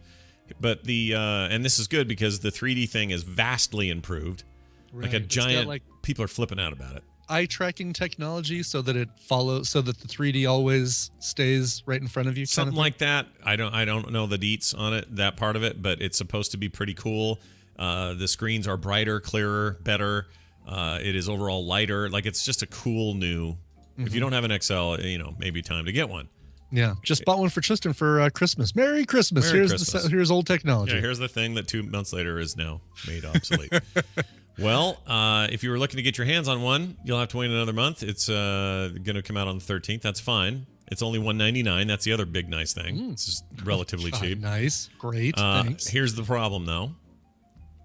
But and this is good because the 3D thing is vastly improved. Right. Like a giant, people are flipping out about it. Eye tracking technology so that it follows, so that the 3D always stays right in front of you. Something like that. I don't know the deets on it, that part of it, but it's supposed to be pretty cool. The screens are brighter, clearer, better. It is overall lighter. Like it's just a cool new. Mm-hmm. If you don't have an XL, maybe time to get one. Yeah, just bought one for Tristan for Christmas. Merry Christmas! Here's old technology. Yeah, here's the thing that 2 months later is now made obsolete. Well, if you were looking to get your hands on one, you'll have to wait another month. It's going to come out on the 13th. That's fine. It's only $199. That's the other big nice thing. It's just relatively cheap. Nice. Great. Thanks. Here's the problem, though.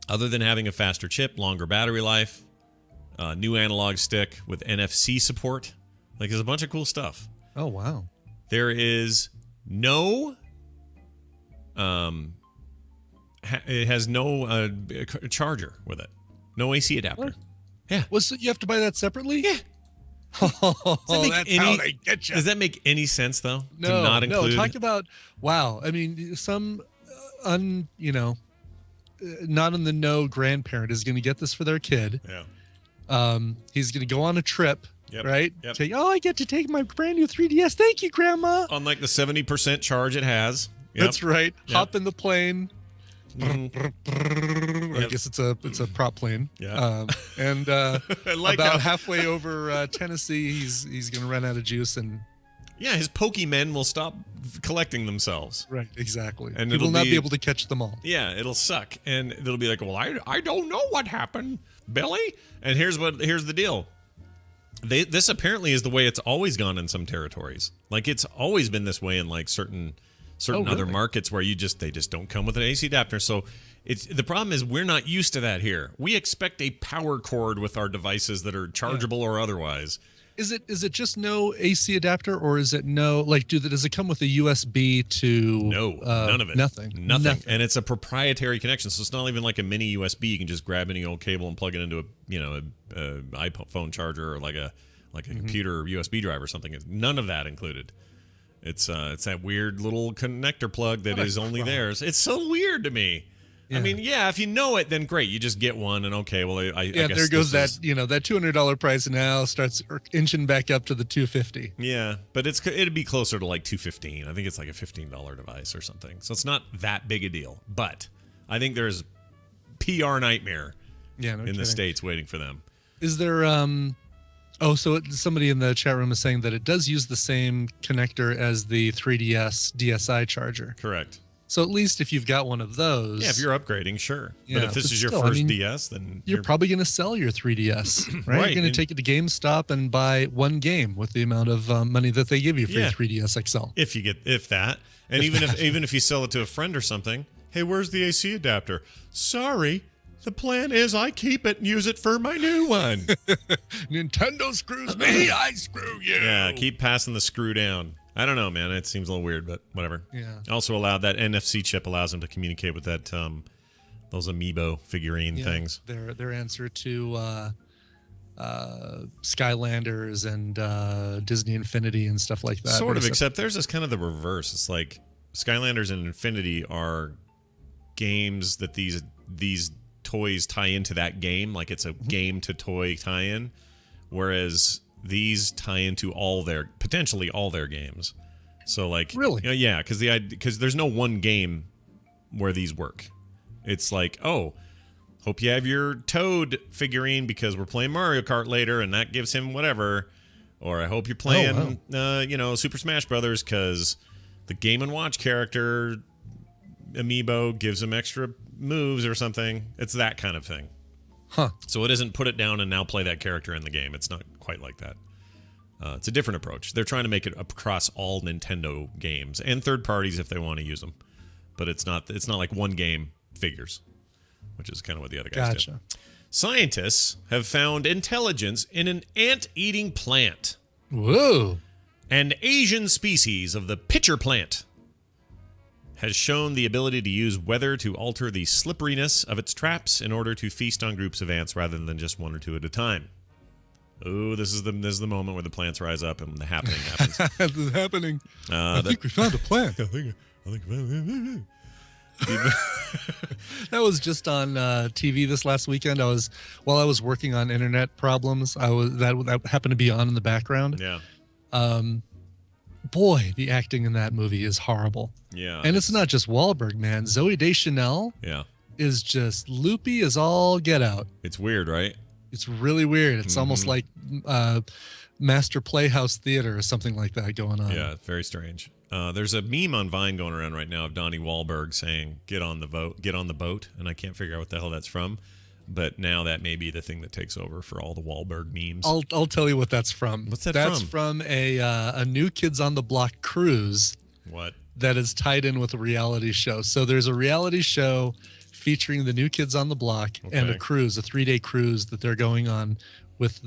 Other than having a faster chip, longer battery life, new analog stick with NFC support, like there's a bunch of cool stuff. Oh, wow. There is no... it has no charger with it. No AC adapter. What? Yeah. So you have to buy that separately? Yeah. Oh, that's how they get you. Does that make any sense, though? No, to not include... Talk about, wow. I mean, some, not in the know grandparent is going to get this for their kid. Yeah. He's going to go on a trip, right? Yep. I get to take my brand new 3DS. Thank you, Grandma. On like the 70% charge it has. Yep. That's right. Yep. Hop in the plane. Mm-hmm. I guess it's a prop plane. Yeah. And like about halfway over Tennessee, he's gonna run out of juice, and his Pokemon will stop collecting themselves. Right, exactly. And he will not be able to catch them all. Yeah, it'll suck, and it'll be like, well, I don't know what happened, Billy. And here's the deal. This apparently is the way it's always gone in some territories. Like it's always been this way in like certain other markets where they just don't come with an AC adapter. So the problem is we're not used to that here. We expect a power cord with our devices that are chargeable or otherwise. Is it just no AC adapter, or is it no, like, does it come with a USB to? No, none of it. Nothing. And it's a proprietary connection, so it's not even like a mini USB. You can just grab any old cable and plug it into a iPhone charger or like a computer USB drive or something. It's none of that included. It's that weird little connector plug that is only theirs. It's so weird to me. Yeah. I mean, yeah, if you know it, then great. You just get one, and okay, well, I guess there goes that that $200 price now starts inching back up to the $250. Yeah, but it'd be closer to like $215. I think it's like a $15 device or something. So it's not that big a deal. But I think there's PR nightmare in the States waiting for them. Is there somebody in the chat room is saying that it does use the same connector as the 3DS DSi charger. Correct. So at least if you've got one of those. Yeah, if you're upgrading, sure. Yeah, but if this is your first DS, then you're probably going to sell your 3DS, right? Right. You're going to take it to GameStop and buy one game with the amount of money that they give you for your 3DS XL. If that. And even if you sell it to a friend or something, hey, where's the AC adapter? Sorry. The plan is I keep it and use it for my new one. Nintendo screws me, I screw you. Yeah, keep passing the screw down. I don't know, man. It seems a little weird, but whatever. Yeah. Also allowed that NFC chip allows them to communicate with that those amiibo figurine things. Their answer to Skylanders and Disney Infinity and stuff like that. Sort of, except theirs is kind of the reverse. It's like Skylanders and Infinity are games that these toys tie into that game, like it's a game to toy tie-in, whereas these tie into potentially all their games. So like, really, yeah, because there's no one game where these work. It's like, oh, hope you have your Toad figurine because we're playing Mario Kart later, and that gives him whatever. Or I hope you're playing, Super Smash Brothers because the Game & Watch character amiibo gives him extra moves or something. It's that kind of thing. Huh. So it isn't put it down and now play that character in the game. It's not quite like that. It's a different approach. They're trying to make it across all Nintendo games and third parties if they want to use them. But it's not like one game figures, which is kind of what the other guys do. Scientists have found intelligence in an ant-eating plant. Whoa. An Asian species of the pitcher plant has shown the ability to use weather to alter the slipperiness of its traps in order to feast on groups of ants rather than just one or two at a time. Oh, this is the moment where the plants rise up and the happening happens. This is happening. I think we found a plant. I think that was just on TV this last weekend. While I was working on internet problems, that happened to be on in the background. Yeah. Boy, the acting in that movie is horrible. Yeah. And it's not just Wahlberg, man. Zooey Deschanel is just loopy as all get out. It's weird, right? It's really weird. It's almost like Master Playhouse Theater or something like that going on. Yeah, very strange. There's a meme on Vine going around right now of Donnie Wahlberg saying, get on the boat. And I can't figure out what the hell that's from. But now that may be the thing that takes over for all the Wahlberg memes. I'll tell you what that's from. What's that That's from? from a New Kids on the Block cruise. What? That is tied in with a reality show. So there's a reality show featuring the New Kids on the Block and a cruise, a 3-day cruise that they're going on with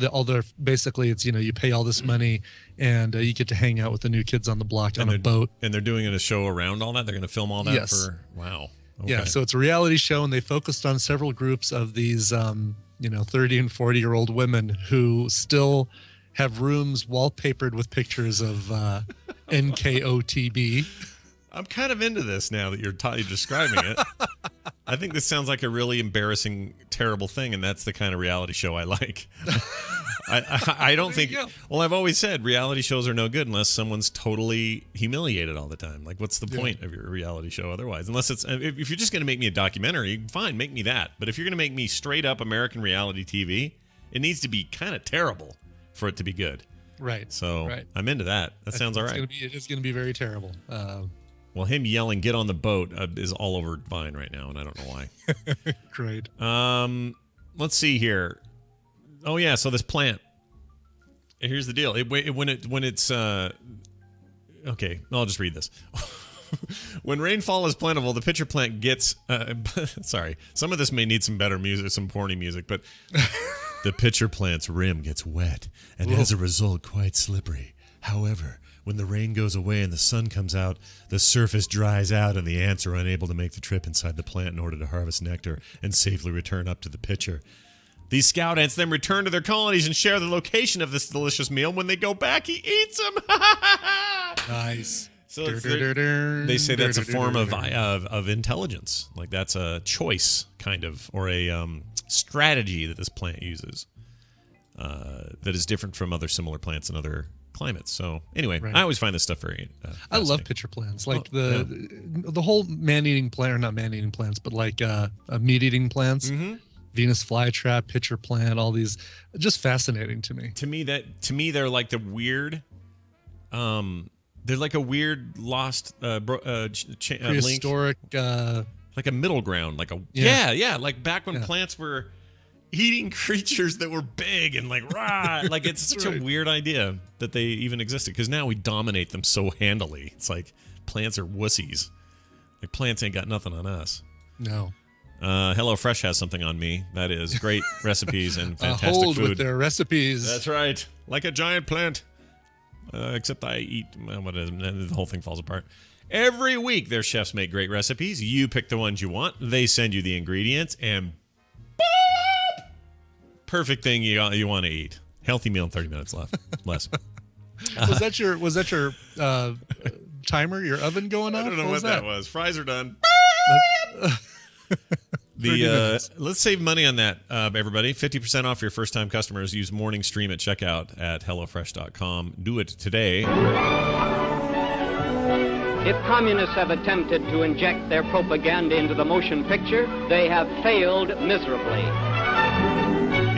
basically it's, you pay all this money and you get to hang out with the New Kids on the Block on a boat. And they're doing a show around all that? They're going to film all that Yes. wow. Okay. Yeah, so it's a reality show, and they focused on several groups of these, 30 and 40-year-old women who still have rooms wallpapered with pictures of NKOTB. I'm kind of into this now that you're describing it. I think this sounds like a really embarrassing, terrible thing, and that's the kind of reality show I like. I don't think. Well, I've always said reality shows are no good unless someone's totally humiliated all the time. Like, what's the point of your reality show otherwise? Unless it's if you're just going to make me a documentary, fine, make me that. But if you're going to make me straight up American reality TV, it needs to be kind of terrible for it to be good. Right. So I'm into that. That sounds all right. It is going to be very terrible. Well, him yelling "Get on the boat" is all over Vine right now, and I don't know why. Great. Let's see here. Oh yeah, so this plant. Here's the deal. When it's okay, I'll just read this. When rainfall is plentiful, the pitcher plant gets. Sorry, some of this may need some better music, some porny music, but The pitcher plant's rim gets wet and as a result quite slippery. However, when the rain goes away and the sun comes out, the surface dries out and the ants are unable to make the trip inside the plant in order to harvest nectar and safely return up to the pitcher. These scout ants then return to their colonies and share the location of this delicious meal. When they go back, he eats them. Nice. So they say that's a form of intelligence. Like that's a choice, kind of, or a strategy that this plant uses that is different from other similar plants in other climates. So anyway, I always find this stuff very I love pitcher plants. Like the whole man-eating plant, or not man-eating plants, but like meat-eating plants. Mm-hmm. Venus flytrap, pitcher plant, all these, just fascinating to me. To me, they're like the weird, they're like a weird lost prehistoric, link. Like a middle ground, like like back when plants were eating creatures that were big and like rah, like it's such a weird idea that they even existed, because now we dominate them so handily. It's like plants are wussies. Like plants ain't got nothing on us. No. HelloFresh has something on me. That is great recipes and fantastic hold food with their recipes. That's right. Like a giant plant. Except I eat, the whole thing falls apart. Every week, their chefs make great recipes. You pick the ones you want. They send you the ingredients, and boop! Perfect thing you want to eat. Healthy meal in 30 minutes less. Was that your timer, your oven going off? I don't know what that was. Fries are done. Let's save money on that, everybody. 50% off your first-time customers. Use Morning Stream at checkout at HelloFresh.com. Do it today. If communists have attempted to inject their propaganda into the motion picture, they have failed miserably.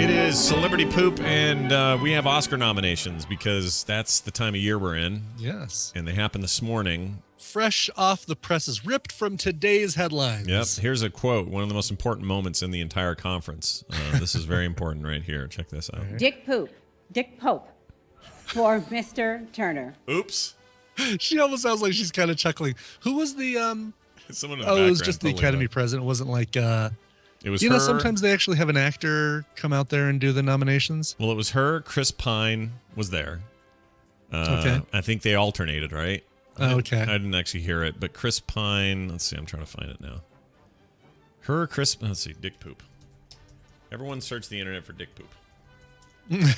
It is Celebrity Poop, and we have Oscar nominations because that's the time of year we're in. Yes. And they happened this morning. Fresh off the presses, ripped from today's headlines. Yep. Here's a quote, one of the most important moments in the entire conference. This is very important right here. Check this out. Dick Pope for Mr. Turner. Oops. She almost sounds like she's kind of chuckling. Who was the someone in the background, it was just the Academy president. It wasn't like it was you her. know, sometimes they actually have an actor come out there and do the nominations. Well, it was her. Chris Pine was there. Okay. I think they alternated, right? Okay. I didn't actually hear it, but Chris Pine, let's see, I'm trying to find it now. Let's see, Dick Poop. Everyone search the internet for Dick Poop.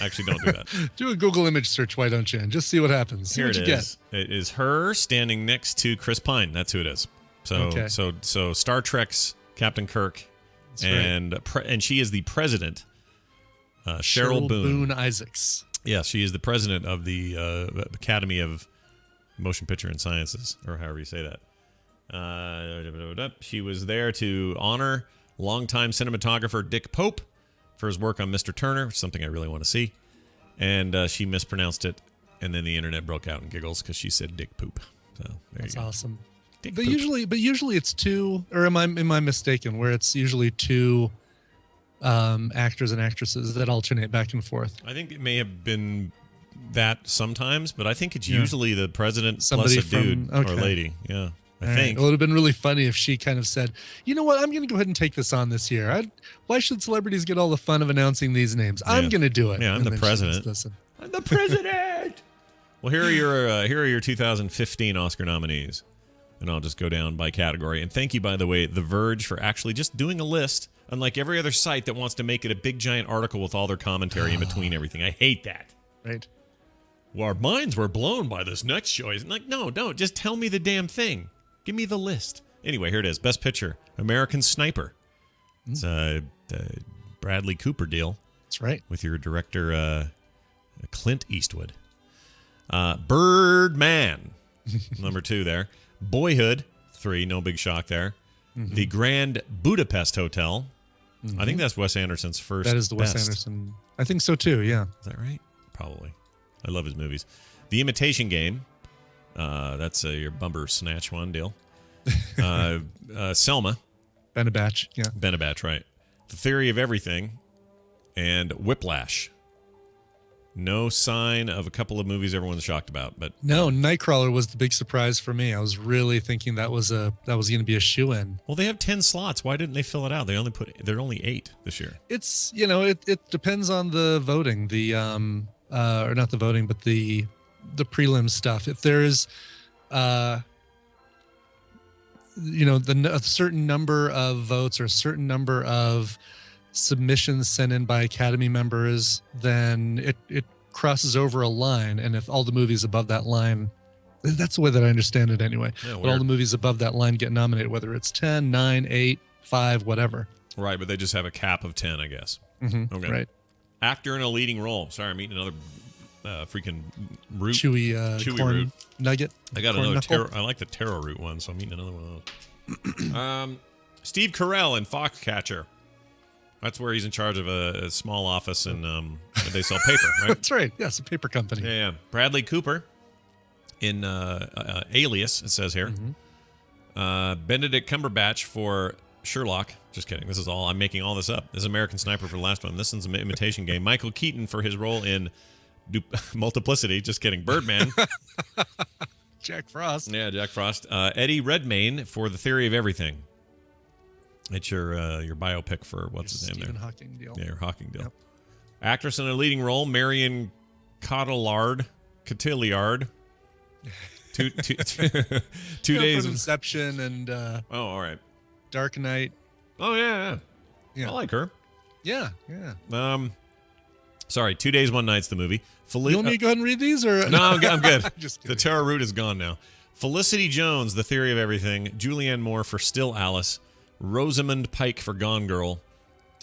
Actually, don't do that. Do a Google image search, why don't you? And just see what happens. See Here what it you is. It is her standing next to Chris Pine. That's who it is. So Star Trek's Captain Kirk, and she is the president, Cheryl Boone Isaacs. Yeah, she is the president of the Academy of Motion Picture and Sciences, or however you say that. She was there to honor longtime cinematographer Dick Pope for his work on Mr. Turner, something I really want to see. And she mispronounced it, and then the internet broke out in giggles because she said Dick Poop. So there That's you go. awesome. Dick But Poop. usually it's two, or am I mistaken? Where it's usually two actors and actresses that alternate back and forth. I think it may have been that sometimes, but I think it's usually the president Somebody plus a dude or lady. Yeah, I think. It would have been really funny if she kind of said, you know what, I'm going to go ahead and take this on this year. Why should celebrities get all the fun of announcing these names? I'm going to do it. Yeah, I'm And the then she president. goes, listen. I'm the president. Well, here are your 2015 Oscar nominees, and I'll just go down by category. And thank you, by the way, The Verge, for actually just doing a list, unlike every other site that wants to make it a big giant article with all their commentary in between everything. I hate that. Right. Well, our minds were blown by this next choice. Like, no, don't. Just tell me the damn thing. Give me the list. Anyway, here it is. Best Picture, American Sniper. It's a Bradley Cooper deal. That's right. With your director, Clint Eastwood. Birdman, number 2 there. Boyhood, 3, no big shock there. Mm-hmm. The Grand Budapest Hotel. Mm-hmm. I think that's Wes Anderson's first. That is the Wes Anderson. I think so too, yeah. Is that right? Probably. I love his movies. The Imitation Game. That's your bumper snatch one deal. Selma. Benabatch, yeah. Benabatch, right. The Theory of Everything. And Whiplash. No sign of a couple of movies everyone's shocked about, but No, Nightcrawler was the big surprise for me. I was really thinking that was going to be a shoe-in. well, they have 10 slots. Why didn't they fill it out? There are only 8 this year. It's it depends on the voting, or not the voting, but the prelim stuff. If there's a certain number of votes or a certain number of submissions sent in by Academy members, then it crosses over a line, and if all the movies above that line, that's the way that I understand it anyway. Yeah, but all the movies above that line get nominated, whether it's 10, 9, 8, 5, whatever. Right, but they just have a cap of 10, I guess. Mm-hmm, okay. Right. Actor in a leading role. Sorry, I'm eating another freaking root. Chewy corn root. nugget. I got corn another knuckle. I like the taro root one, so I'm eating another one of those. Steve Carell in Foxcatcher. That's where he's in charge of a small office and they sell paper, right? That's right. Yes, a paper company. Yeah. Bradley Cooper in Alias, it says here. Mm-hmm. Benedict Cumberbatch for Sherlock. Just kidding. This is all. I'm making all this up. This is American Sniper for the last one. This one's an imitation game. Michael Keaton for his role in Multiplicity. Just kidding. Birdman. Jack Frost. Yeah, Jack Frost. Eddie Redmayne for The Theory of Everything. It's your biopic for what's his name Stephen there? Hawking deal. Yeah, your Hawking deal. Yep. Actress in a leading role, Marion Cotillard. Two days. From Inception and all right. Dark Knight. Oh yeah. I like her. Yeah. Sorry, 2 Days, One Night's the movie. You want me to go ahead and read these, or No, I'm good. Just the kidding. tarot root is gone now. Felicity Jones, The Theory of Everything. Julianne Moore for Still Alice. Rosamund Pike for Gone Girl.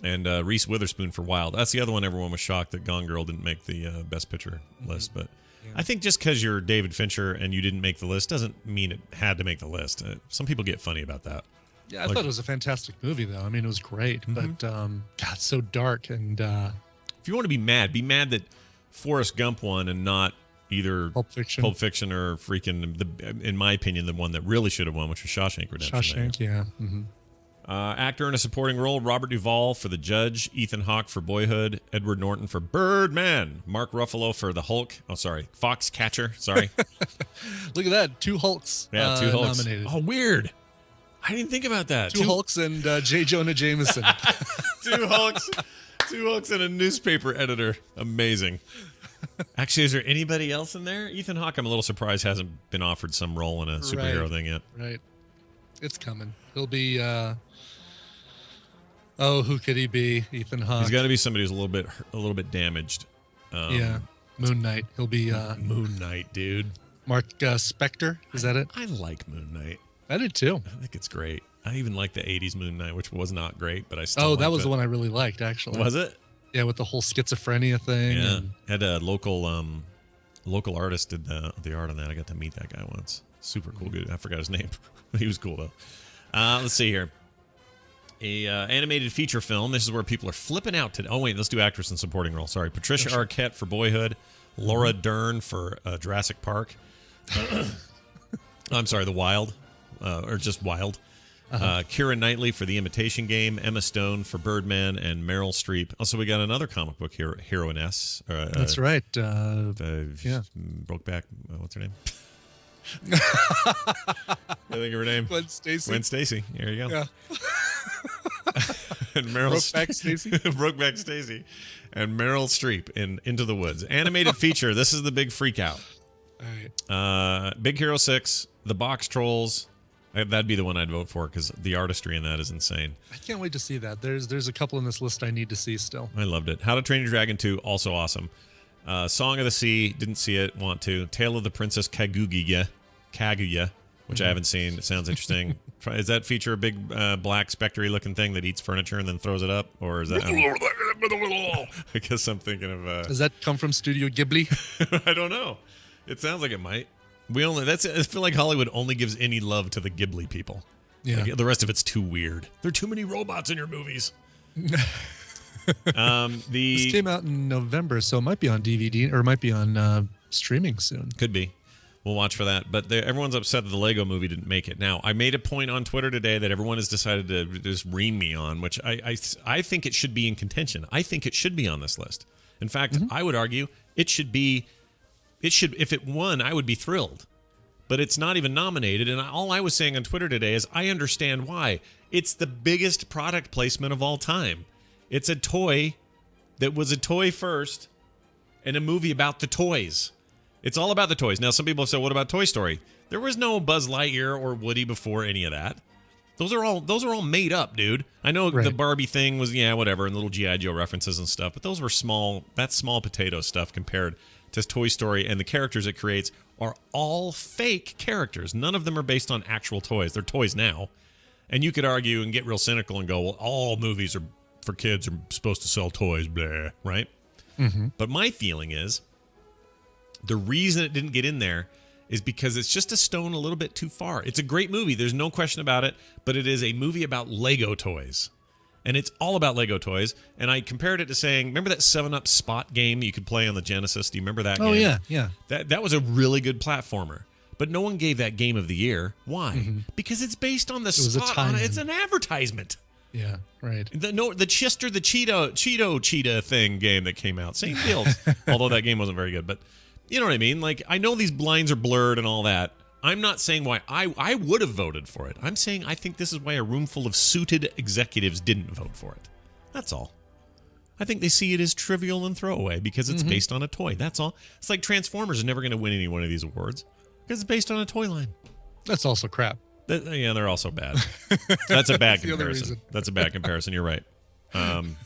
And Reese Witherspoon for Wild. That's the other one everyone was shocked that Gone Girl didn't make the Best Picture list. But I think just because you're David Fincher and you didn't make the list doesn't mean it had to make the list. Some people get funny about that. Yeah, I thought it was a fantastic movie, though. I mean, it was great, but God, it's so dark. And if you want to be mad that Forrest Gump won and not either Pulp Fiction or freaking, in my opinion, the one that really should have won, which was Shawshank Redemption. Shawshank, yeah. Mm-hmm. Actor in a supporting role, Robert Duvall for The Judge, Ethan Hawke for Boyhood, Edward Norton for Birdman, Mark Ruffalo for The Hulk. Oh, sorry, Foxcatcher. Sorry. Look at that, 2 Hulks. Yeah, 2 Hulks. Nominated. Oh, weird. I didn't think about that. 2 Hulks and J. Jonah Jameson. 2 Hulks. 2 Hulks and a newspaper editor. Amazing. Actually, is there anybody else in there? Ethan Hawke, I'm a little surprised hasn't been offered some role in a superhero thing yet. Right. It's coming. He'll be who could he be? Ethan Hawke. He's got to be somebody who's a little bit damaged. Yeah. Moon Knight. He'll be Moon Knight, dude. Mark Spector. Is that it? I like Moon Knight. I did too. I think it's great. I even like the 80s Moon Knight, which was not great, but I still Oh, liked that was it. the one I really liked, actually. Was it? Yeah, with the whole schizophrenia thing. Yeah. And Had a local artist did the art on that. I got to meet that guy once. Super cool dude. I forgot his name. He was cool though. Let's see here. A animated feature film. This is where people are flipping out today. Oh wait, let's do actress in supporting role. Sorry, Patricia Arquette for Boyhood, Laura Dern for Jurassic Park. I'm sorry, The Wild, or just Wild. Keira Knightley for The Imitation Game, Emma Stone for Birdman, and Meryl Streep. Also, we got another comic book heroiness. That's right. Yeah. Brokeback. What's her name? I think of her name. Gwen Stacy. Gwen Stacy. There you go. Yeah. And Meryl Brokeback Stacy. Brokeback Stacy. And Meryl Streep in Into the Woods. Animated feature. This is the big freak out. All right. Big Hero 6, The Box Trolls. That'd be the one I'd vote for because the artistry in that is insane. I can't wait to see that. There's a couple in this list I need to see still. I loved it. How to Train Your Dragon 2, also awesome. Song of the Sea, didn't see it, want to. Tale of the Princess Kaguya, which I haven't seen. It sounds interesting. Does that feature a big black spectre-y looking thing that eats furniture and then throws it up? Or is that... I guess I'm thinking of... Does that come from Studio Ghibli? I don't know. It sounds like it might. I feel like Hollywood only gives any love to the Ghibli people. Yeah. Like, the rest of it's too weird. There are too many robots in your movies. This came out in November, so it might be on DVD or it might be on streaming soon. Could be. We'll watch for that. But everyone's upset that the Lego movie didn't make it. Now, I made a point on Twitter today that everyone has decided to just ream me on, which I think it should be in contention. I think it should be on this list. In fact, I would argue It should be. If it won, I would be thrilled. But it's not even nominated. And all I was saying on Twitter today is I understand why. It's the biggest product placement of all time. It's a toy that was a toy first and a movie about the toys. It's all about the toys. Now, some people have said, what about Toy Story? There was no Buzz Lightyear or Woody before any of that. Those are all made up, dude. I know the Barbie thing was, whatever, and little G.I. Joe references and stuff, but those were small potato stuff compared to Toy Story, and the characters it creates are all fake characters. None of them are based on actual toys. They're toys now. And you could argue and get real cynical and go, well, all movies are for kids are supposed to sell toys, blah, right? Mm-hmm. But my feeling is the reason it didn't get in there is because it's just a stone a little bit too far. It's a great movie. There's no question about it, but it is a movie about Lego toys. And it's all about Lego toys. And I compared it to saying, remember that 7-Up Spot game you could play on the Genesis? Do you remember that game? Oh, yeah. That was a really good platformer. But no one gave that game of the year. Why? Mm-hmm. Because it's based on the Spot. It's an advertisement. Yeah, right. The Chester the Cheeto Cheetah thing game that came out. Same deal. Although that game wasn't very good. But you know what I mean? Like, I know these lines are blurred and all that. I'm not saying why I would have voted for it. I'm saying I think this is why a room full of suited executives didn't vote for it. That's all. I think they see it as trivial and throwaway because it's based on a toy. That's all. It's like Transformers are never going to win any one of these awards because it's based on a toy line. That's also crap. Yeah, they're also bad. That's a bad comparison. That's a bad comparison. You're right. Anyway.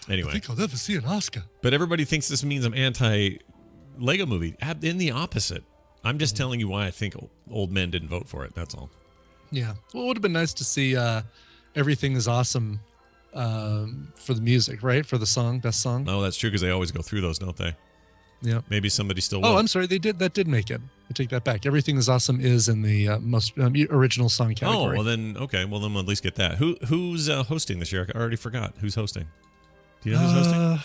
I think I'll never see an Oscar. But everybody thinks this means I'm anti-Lego movie. In the opposite. I'm just telling you why I think old men didn't vote for it. That's all. Yeah. Well, it would have been nice to see Everything is Awesome for the music, right? For the song, best song. No, that's true because they always go through those, don't they? Yeah. Maybe somebody still will. Oh, I'm sorry. That did make it. I take that back. Everything is Awesome is in the most original song category. Oh, well then, okay. Well, then we'll at least get that. Who's hosting this year? I already forgot. Who's hosting? Do you know who's hosting?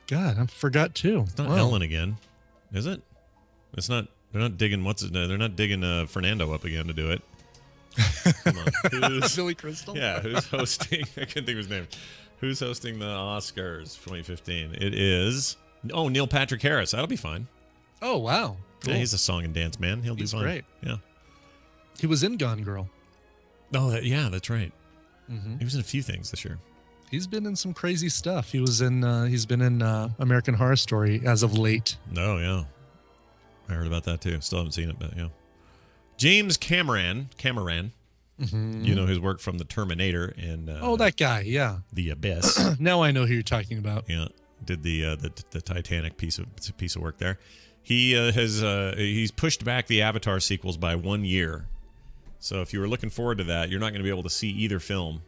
God, I forgot too. It's not Ellen again, is it? It's not. They're not digging They're not digging Fernando up again to do it. Come on. Who's Billy Crystal? Yeah, who's hosting? I can't think of his name. Who's hosting the Oscars 2015? It is Neil Patrick Harris. That'll be fine. Oh wow. Cool. Yeah, he's a song and dance man. He'll do fine. Great. Yeah. He was in Gone Girl. Oh, yeah, that's right. Mm-hmm. He was in a few things this year. He's been in some crazy stuff. He's been in American Horror Story as of late. Oh, yeah. I heard about that too. Still haven't seen it, but yeah. James Cameron. Mm-hmm. You know his work from The Terminator and that guy, yeah. The Abyss. Now I know who you're talking about. Yeah, did the Titanic piece of work there. He he's pushed back the Avatar sequels by 1 year. So if you were looking forward to that, you're not going to be able to see either film,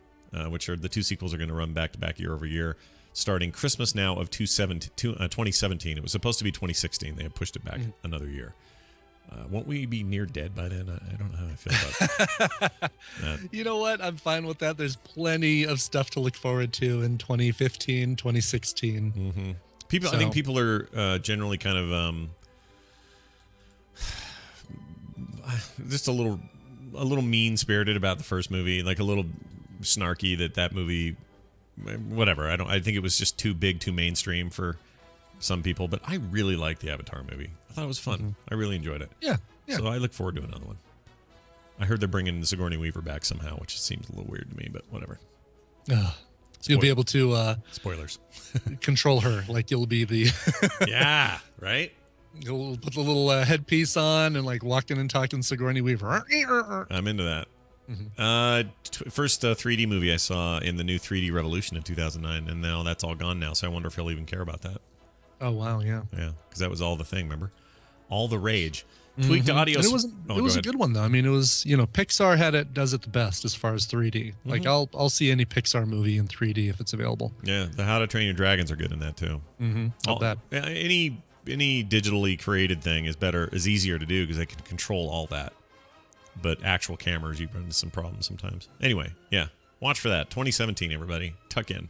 which are the two sequels are going to run back to back year over year, starting Christmas now of 2017. It was supposed to be 2016. They have pushed it back another year. Won't we be near dead by then? I don't know how I feel about that. You know what? I'm fine with that. There's plenty of stuff to look forward to in 2015, 2016. Mm-hmm. I think people are generally kind of just a little mean-spirited about the first movie, like a little snarky that movie, whatever. I think it was just too big, too mainstream for some people, but I really liked the Avatar movie. I thought it was fun. Mm-hmm. I really enjoyed it. Yeah. So I look forward to another one. I heard they're bringing Sigourney Weaver back somehow, which seems a little weird to me, but whatever. You'll be able to spoilers control her, like you'll be the yeah, right. You'll put the little headpiece on and like walking and talking Sigourney Weaver. I'm into that. Mm-hmm. First 3D movie I saw in the new 3D Revolution in 2009, and now that's all gone now. So I wonder if he'll even care about that. Oh wow, yeah, because that was all the thing. Remember, all the rage. Tweaked audio. And it was a good one though. I mean, it was Pixar does it the best as far as 3D. Mm-hmm. Like I'll see any Pixar movie in 3D if it's available. Yeah, the How to Train Your Dragons are good in that too. Mm-hmm. All that. Any digitally created thing is easier to do because they can control all that. But actual cameras, you run into some problems sometimes. Anyway, yeah, watch for that. 2017, everybody, tuck in.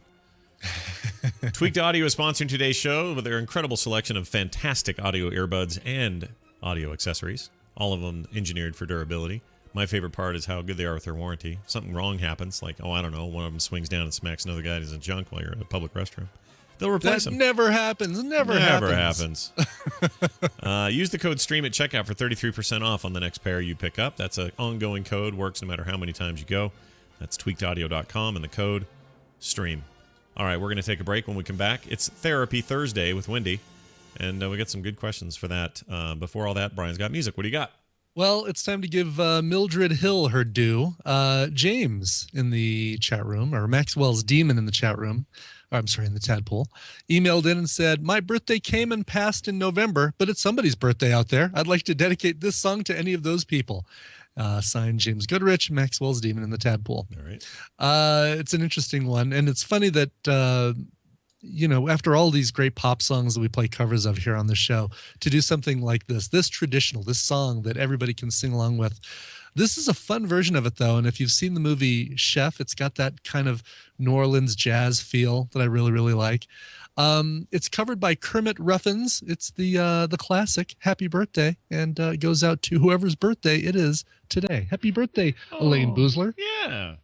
Tweaked Audio is sponsoring today's show with their incredible selection of fantastic audio earbuds and audio accessories, all of them engineered for durability. My favorite part is how good they are with their warranty. If something wrong happens, like, I don't know, one of them swings down and smacks another guy in his junk while you're in a public restroom. They'll replace That them. never happens. Never happens. Use the code STREAM at checkout for 33% off on the next pair you pick up. That's an ongoing code. Works no matter how many times you go. That's tweakedaudio.com and the code STREAM. All right, we're going to take a break. When we come back, it's Therapy Thursday with Wendy. And we got some good questions for that. Before all that, Brian's got music. What do you got? Well, it's time to give Mildred Hill her due. James in the chat room, or Maxwell's Demon in the chat room, I'm sorry, in the tadpole, emailed in and said, my birthday came and passed in November, but it's somebody's birthday out there. I'd like to dedicate this song to any of those people. Signed James Goodrich, Maxwell's Demon in the tadpole. All right. It's an interesting one. And it's funny that, after all these great pop songs that we play covers of here on the show, to do something like this song that everybody can sing along with. This is a fun version of it, though. And if you've seen the movie Chef, it's got that kind of New Orleans jazz feel that I really, really like. It's covered by Kermit Ruffins. It's the classic Happy Birthday, and it goes out to whoever's birthday it is today. Happy birthday, Elaine Boozler. Yeah.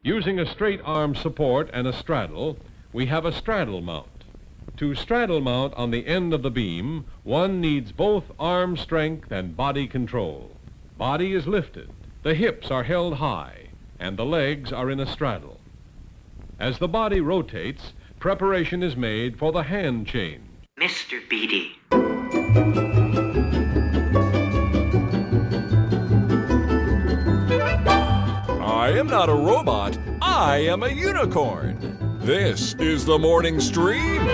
Using a straight arm support and a straddle, we have a straddle mount. To straddle mount on the end of the beam, one needs both arm strength and body control. Body is lifted, the hips are held high, and the legs are in a straddle. As the body rotates, preparation is made for the hand change. Mr. Beatty. I am not a robot. I am a unicorn. This is the morning stream.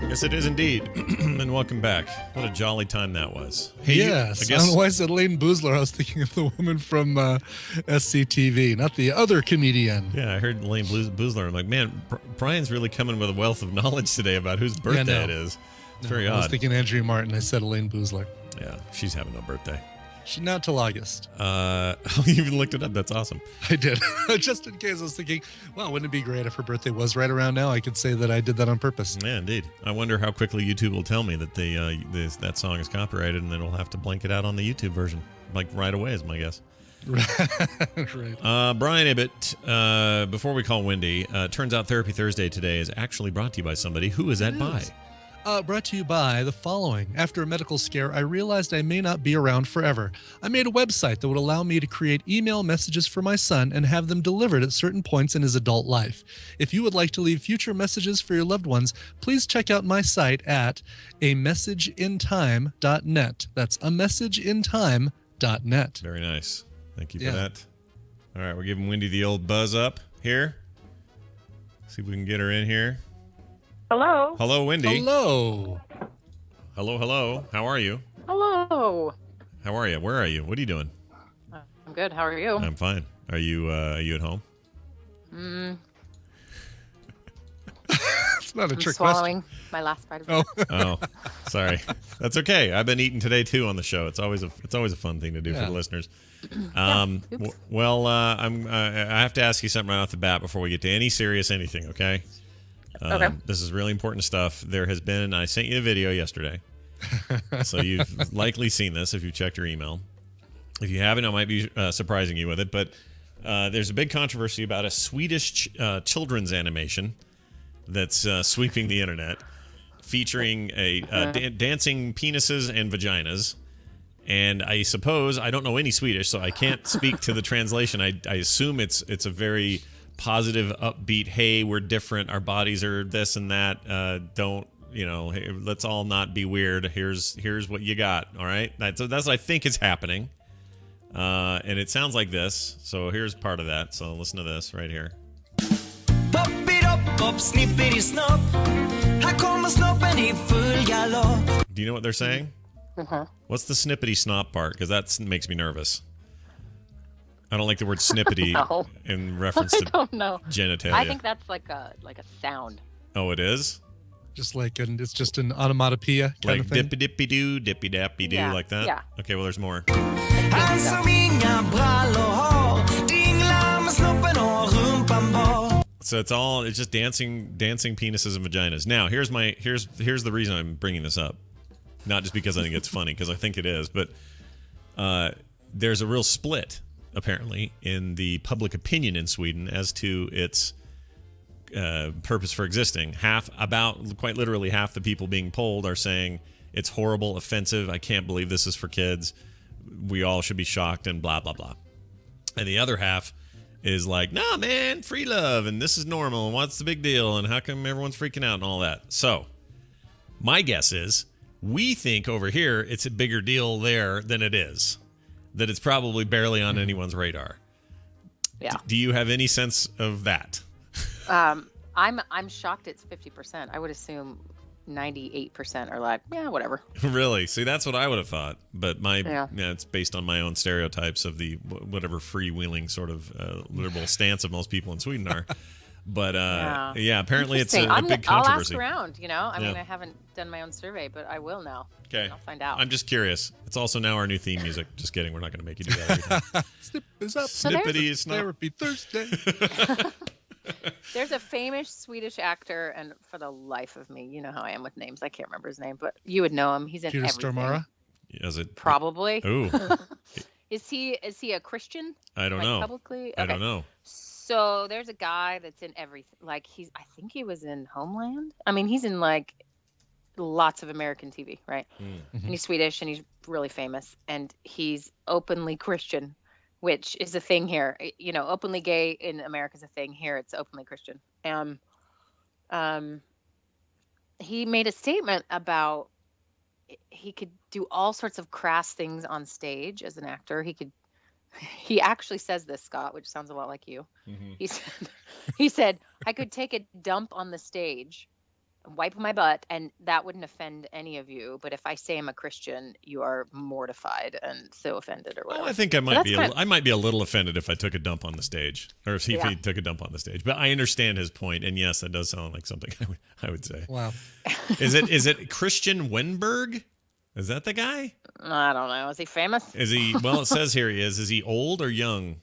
Yes, it is indeed. And welcome back. What a jolly time that was. Hey, yes. I don't know why I said Elaine Boozler. I was thinking of the woman from SCTV, not the other comedian. Yeah, I heard Elaine Boozler. I'm like, man, Brian's really coming with a wealth of knowledge today about whose birthday it is. It's very odd. I was thinking Andrea Martin. I said Elaine Boozler. Yeah, she's having no birthday. She's not till August. You even looked it up. That's awesome. I did. Just in case. I was thinking, well, wouldn't it be great if her birthday was right around now? I could say that I did that on purpose. Yeah, indeed. I wonder how quickly YouTube will tell me that that song is copyrighted, and then we'll have to blank it out on the YouTube version. Like right away is my guess. Right. Brian Ibbett, before we call Wendy, turns out Therapy Thursday today is actually brought to you by somebody. Who is that by? Brought to you by the following. After a medical scare, I realized I may not be around forever. I made a website that would allow me to create email messages for my son and have them delivered at certain points in his adult life. If you would like to leave future messages for your loved ones, please check out my site at amessageintime.net. That's amessageintime.net. Very nice. Thank you for that. All right, we're giving Wendy the old buzz up here. See if we can get her in here. Hello. Hello, Wendy. Hello. Hello. How are you? Hello. How are you? Where are you? What are you doing? I'm good. How are you? I'm fine. Are you at home? It's not a trick swallowing question. my last bite of Oh, sorry. That's okay. I've been eating today too on the show. It's always a fun thing to do for the listeners. I have to ask you something right off the bat before we get to any serious anything. Okay. Okay. This is really important stuff. There has been. I sent you a video yesterday, so you've likely seen this if you checked your email. If you haven't, I might be surprising you with it. But there's a big controversy about a Swedish children's animation that's sweeping the internet, featuring dancing penises and vaginas. And I suppose I don't know any Swedish, so I can't speak to the translation. I assume it's a very positive, upbeat. Hey, we're different. Our bodies are this and that. Hey, let's all not be weird. Here's what you got. All right. That's what I think is happening. And it sounds like this. So here's part of that. So listen to this right here. Pop it up, pop snippity snop. Här kommer snoppen I full galopp. Do you know what they're saying? What's the snippety snop part? Because that makes me nervous. I don't like the word snippety in reference to I don't know. genitalia. I think that's like a sound. Oh, it is? Just like it's just an onomatopoeia kind of thing. Like dippy doo, dippy dappy doo, like that? Yeah. Okay, well, there's more. Han som inga brallor har. Dinglar med snoppen och rumpan bar. So it's just dancing penises and vaginas. Now, here's the reason I'm bringing this up. Not just because I think it's funny, because I think it is, but there's a real split, apparently, in the public opinion in Sweden as to its purpose for existing. Quite literally half the people being polled are saying it's horrible, offensive, I can't believe this is for kids, we all should be shocked, and blah, blah, blah. And the other half is like, nah, man, free love, and this is normal, and what's the big deal, and how come everyone's freaking out and all that. So, my guess is, we think over here it's a bigger deal there than it is. That it's probably barely on anyone's radar. Yeah. Do you have any sense of that? I'm shocked it's 50%. I would assume 98% are like, yeah, whatever. Really? See, that's what I would have thought. But it's based on my own stereotypes of the whatever freewheeling sort of liberal stance of most people in Sweden are. But apparently it's a big controversy. I'll ask around, I mean, I haven't done my own survey, but I will now. Okay. I'll find out. I'm just curious. It's also now our new theme music. Just kidding. We're not going to make you do that every time. Snip is up. Snippety snop. Therapy Thursday. There's a famous Swedish actor, and for the life of me, you know how I am with names. I can't remember his name, but you would know him. He's in Peter everything. Stormare? Is it? Probably. Ooh. Is he a Christian? I don't know. Publicly? Okay. I don't know. So there's a guy that's in everything. Like I think he was in Homeland. I mean, he's in like lots of American TV, right? Mm-hmm. And he's Swedish, and he's really famous, and he's openly Christian, which is a thing here. Openly gay in America is a thing. Here, it's openly Christian. He made a statement about he could do all sorts of crass things on stage as an actor. He actually says this, Scott, which sounds a lot like you. Mm-hmm. He said, I could take a dump on the stage, wipe my butt, and that wouldn't offend any of you. But if I say I'm a Christian, you are mortified and so offended or whatever. Well, I think I might be a little offended if I took a dump on the stage, or if he took a dump on the stage. But I understand his point, and yes, that does sound like something I would say. Wow. Is it Christian Wenberg? Is that the guy? I don't know. Is he famous? Is he? Well, it says here he is. Is he old or young?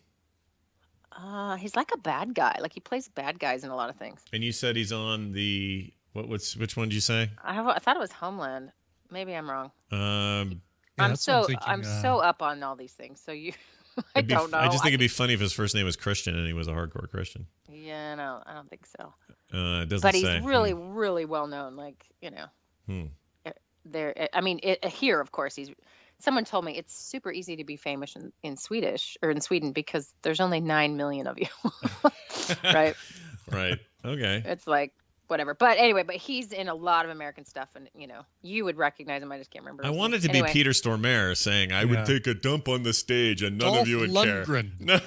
He's like a bad guy. Like he plays bad guys in a lot of things. And you said he's on the which one did you say? I thought it was Homeland. Maybe I'm wrong. I'm so up on all these things. So you, I don't know. I just think it'd be funny if his first name was Christian and he was a hardcore Christian. Yeah, no, I don't think so. It doesn't but say. he's really, really well known. Like Here, of course, someone told me it's super easy to be famous in Swedish or in Sweden because there's only 9 million of you. Right. Right. Okay. It's like whatever. But anyway, he's in a lot of American stuff, and you would recognize him. I just can't remember. I his wanted name. to be Anyway. Peter Stormare saying, I would take a dump on the stage and none of you would Lundgren. care. No.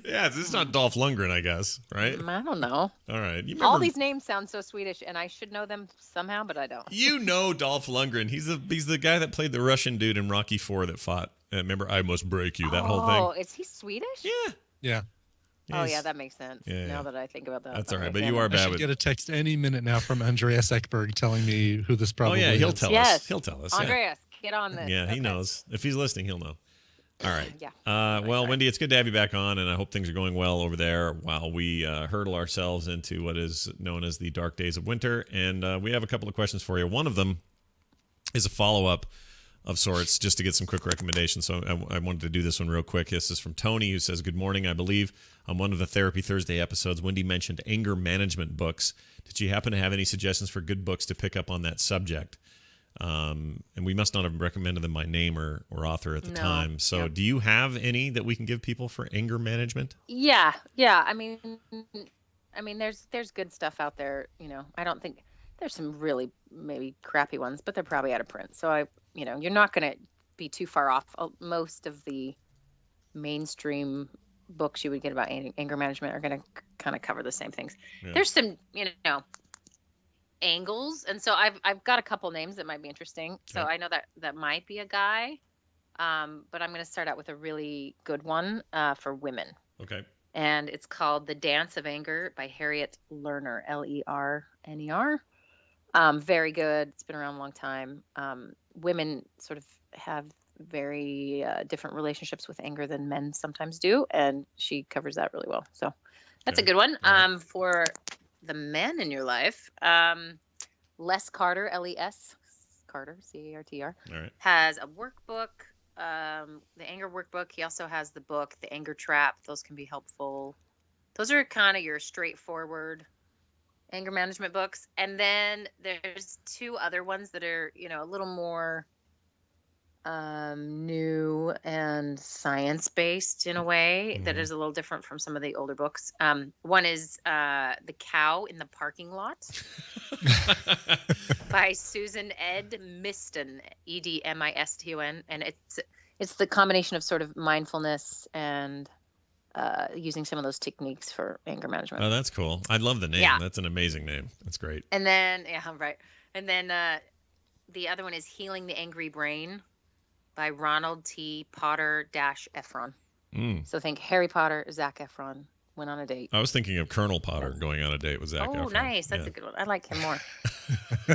Yeah, this is not Dolph Lundgren, I guess, right? I don't know. All right. You remember, All these names sound so Swedish, and I should know them somehow, but I don't. You know Dolph Lundgren. He's the guy that played the Russian dude in Rocky IV that fought. Remember, I Must Break You, that whole thing? Oh, is he Swedish? Yeah. Yeah. Oh, yeah, that makes sense. Yeah, now that I think about that. That's all right, but you are I bad should with... get a text any minute now from Andreas Ekberg telling me who this probably is. He'll tell us. He'll tell us. Andreas, get on this. Yeah, he knows. If he's listening, he'll know. All right. Yeah. Well, Wendy, it's good to have you back on, and I hope things are going well over there while we hurtle ourselves into what is known as the dark days of winter. And we have a couple of questions for you. One of them is a follow-up of sorts, just to get some quick recommendations. So I wanted to do this one real quick. This is from Tony, who says, good morning. I believe on one of the Therapy Thursday episodes, Wendy mentioned anger management books. Did you happen to have any suggestions for good books to pick up on that subject? And we must not have recommended them by name or author at the time. So do you have any that we can give people for anger management? Yeah. I mean, there's good stuff out there. I don't think there's some really maybe crappy ones, but they're probably out of print. So you're not going to be too far off. Most of the mainstream books you would get about anger management are going to kind of cover the same things. Yeah. There's some, angles, and so I've got a couple names that might be interesting. So I know that might be a guy, but I'm going to start out with a really good one for women. Okay. And it's called The Dance of Anger by Harriet Lerner, Lerner. Very good. It's been around a long time. Women sort of have very different relationships with anger than men sometimes do, and she covers that really well. So that's a good one. For the men in your life, Les Carter, Les Carter, Cartr, has a workbook, the anger workbook. He also has the book, The Anger Trap. Those can be helpful. Those are kind of your straightforward anger management books. And then there's two other ones that are, a little more new and science-based in a way that is a little different from some of the older books. One is The Cow in the Parking Lot by Susan Edmiston, Edmiston. And it's the combination of sort of mindfulness and using some of those techniques for anger management. Oh, that's cool. I love the name. Yeah. That's an amazing name. That's great. And then, And then the other one is Healing the Angry Brain by Ronald T. Potter-Efron. So think Harry Potter, Zac Efron went on a date. I was thinking of Colonel Potter going on a date with Zac Efron. Oh, nice. That's a good one. I like him more.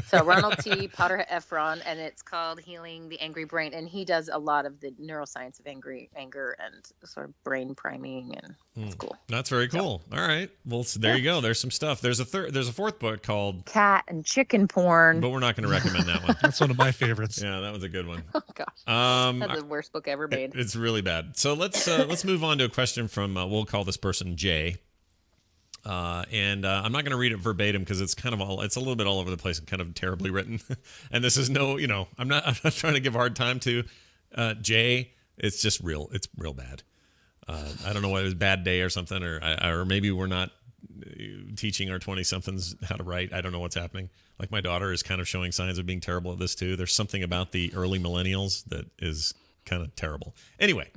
So Ronald T. Potter-Efron, and it's called Healing the Angry Brain. And he does a lot of the neuroscience of anger and sort of brain priming, and it's cool. That's very cool. So, all right. Well, so there you go. There's some stuff. There's a fourth book called Cat and Chicken Porn. But we're not going to recommend that one. That's one of my favorites. Yeah, that was a good one. Oh gosh. That's the worst book ever made. It's really bad. So let's move on to a question from we'll call this person Jay. And I'm not going to read it verbatim because it's it's a little bit all over the place and kind of terribly written. And this is I'm not trying to give a hard time to Jay. It's just it's real bad. I don't know whether it was a bad day or something, or maybe we're not teaching our 20-somethings how to write. I don't know what's happening. Like my daughter is kind of showing signs of being terrible at this too. There's something about the early millennials that is kind of terrible. Anyway.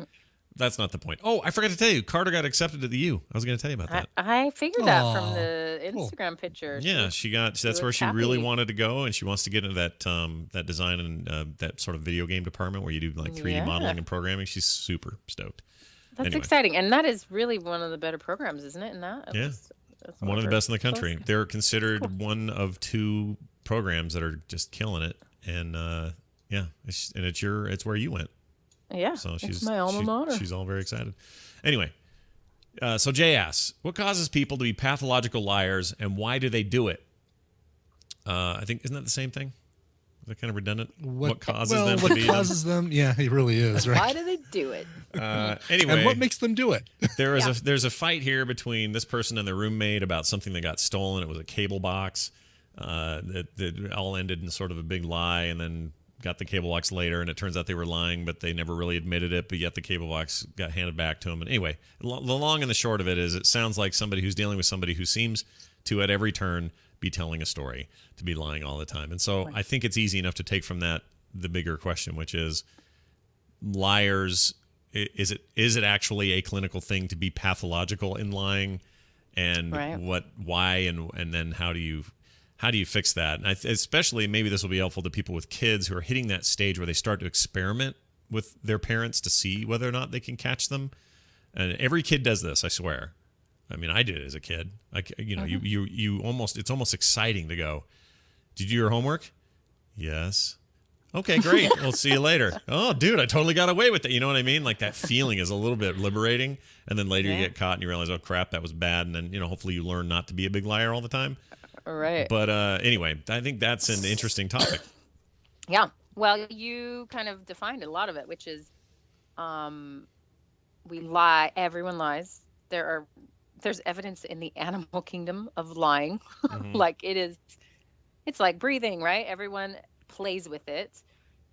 That's not the point. Oh, I forgot to tell you, Carter got accepted to the U. I was going to tell you about that. I figured that from the Instagram picture. Yeah, that's where she really wanted to go, and she wants to get into that design and that sort of video game department where you do like 3D modeling and programming. She's super stoked. That's exciting, and that is really one of the better programs, isn't it? In that, that's one of the best in the country. They're considered one of two programs that are just killing it, and it's where you went. Yeah, so it's my alma mater. She's all very excited. Anyway, so Jay asks, what causes people to be pathological liars, and why do they do it? I think, isn't that the same thing? Is that kind of redundant? What causes them to be them? Yeah, it really is, right? Why do they do it? Anyway. And what makes them do it? There's a fight here between this person and their roommate about something that got stolen. It was a cable box. that all ended in sort of a big lie, and then got the cable box later, and it turns out they were lying, but they never really admitted it, but yet the cable box got handed back to them. And anyway, the long and the short of it is it sounds like somebody who's dealing with somebody who seems to at every turn be telling a story, to be lying all the time. And so I think it's easy enough to take from that the bigger question, which is liars. Is it actually a clinical thing to be pathological in lying, and why, and then how do you fix that? And especially maybe this will be helpful to people with kids who are hitting that stage where they start to experiment with their parents to see whether or not they can catch them. And every kid does this, I swear. I mean, I did it as a kid. You almost, it's almost exciting to go, did you do your homework? Yes. Okay, great. We'll see you later. Oh, dude, I totally got away with it. You know what I mean? Like that feeling is a little bit liberating. And then later you get caught and you realize, oh crap, that was bad. And then, hopefully you learn not to be a big liar all the time. Right. But anyway, I think that's an interesting topic. Yeah. Well, you kind of defined a lot of it, which is we lie. Everyone lies. There's evidence in the animal kingdom of lying. Like it's like breathing, right? Everyone plays with it.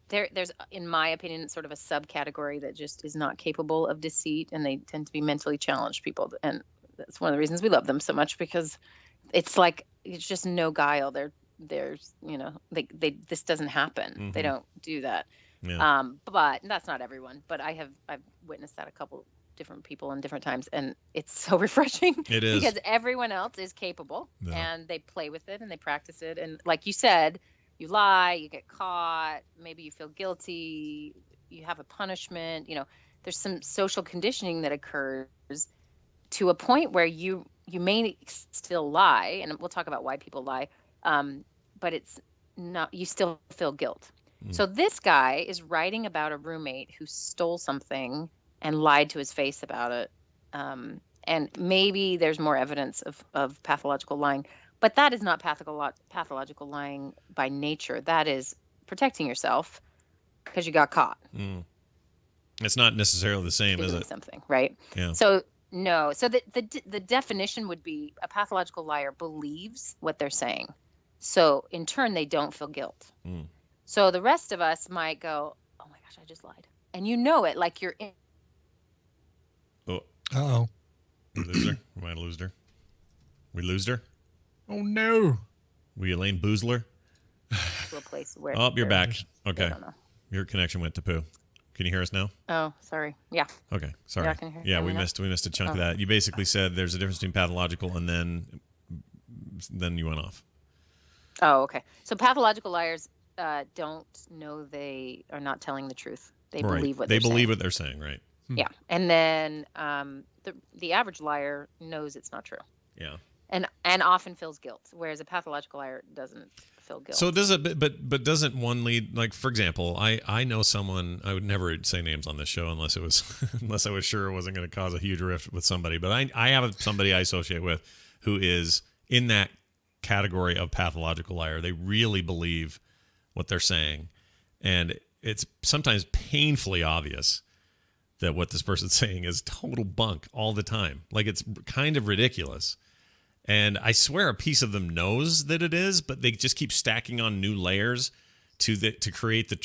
There's, in my opinion, sort of a subcategory that just is not capable of deceit, and they tend to be mentally challenged people. And that's one of the reasons we love them so much, because it's like, it's just no guile. There's, this doesn't happen. They don't do that. Yeah. But that's not everyone. But I've witnessed that a couple different people in different times, and it's so refreshing. It is, because everyone else is capable, and they play with it and they practice it. And like you said, you lie, you get caught, maybe you feel guilty, you have a punishment. There's some social conditioning that occurs to a point where you may still lie, and we'll talk about why people lie, but it's not, you still feel guilt. So this guy is writing about a roommate who stole something and lied to his face about it. And maybe there's more evidence of pathological lying, but that is not pathological lying by nature. That is protecting yourself because you got caught. It's not necessarily the same, is it? Something, right? Yeah. So no. So the definition would be a pathological liar believes what they're saying. So in turn, they don't feel guilt. So the rest of us might go, oh my gosh, I just lied. And you know it, like you're in. Oh. Uh-oh. We lose her? We might have lost her. We lose her? Oh, no. We Elaine Boozler? To a place where. Oh, you're back. Okay. I don't know. Your connection went to poo. Can you hear us now? Oh, sorry. Yeah. Okay. Sorry. Yeah, I can hear yeah, you we now. missed a chunk of that. You basically said there's a difference between pathological and then you went off. Oh, okay. So pathological liars don't know they are not telling the truth. They believe what they they're believe saying. what they're saying, right? Yeah. And then the average liar knows it's not true. Yeah. And often feels guilt, whereas a pathological liar doesn't feel guilt. So does it? But doesn't one lead? Like, for example, I know someone. I would never say names on this show unless it was unless I was sure it wasn't going to cause a huge rift with somebody. But I have somebody I associate with who is in that category of pathological liar. They really believe what they're saying, and it's sometimes painfully obvious that what this person's saying is total bunk all the time. Like, it's kind of ridiculous. And I swear a piece of them knows that it is, but they just keep stacking on new layers to create the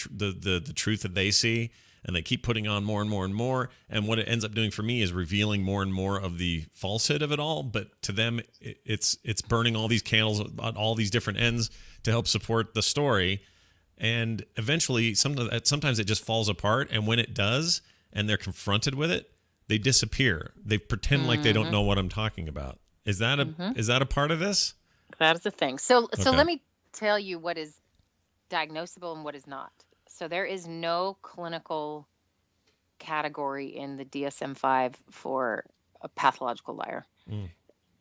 truth that they see, and they keep putting on more and more and more. And what it ends up doing for me is revealing more and more of the falsehood of it all. But to them, it's burning all these candles at all these different ends to help support the story. And eventually, sometimes it just falls apart. And when it does, and they're confronted with it, they disappear. They pretend like they don't know what I'm talking about. Is that a part of this? That is the thing. So let me tell you what is diagnosable and what is not. So there is no clinical category in the DSM-5 for a pathological liar.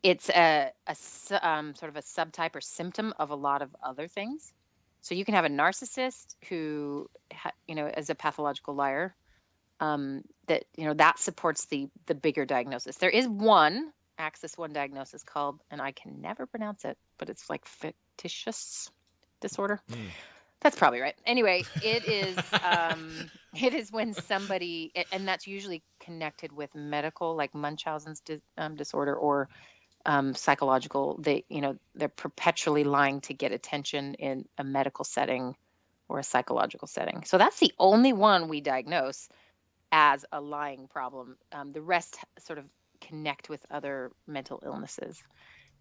It's a sort of a subtype or symptom of a lot of other things. So you can have a narcissist who, is a pathological liar. That supports the bigger diagnosis. There is one Axis 1 diagnosis called, and I can never pronounce it, but it's like fictitious disorder. That's probably right. Anyway, it is when somebody, and that's usually connected with medical, like Munchausen's disorder or psychological. They're perpetually lying to get attention in a medical setting or a psychological setting. So that's the only one we diagnose as a lying problem. The rest sort of connect with other mental illnesses,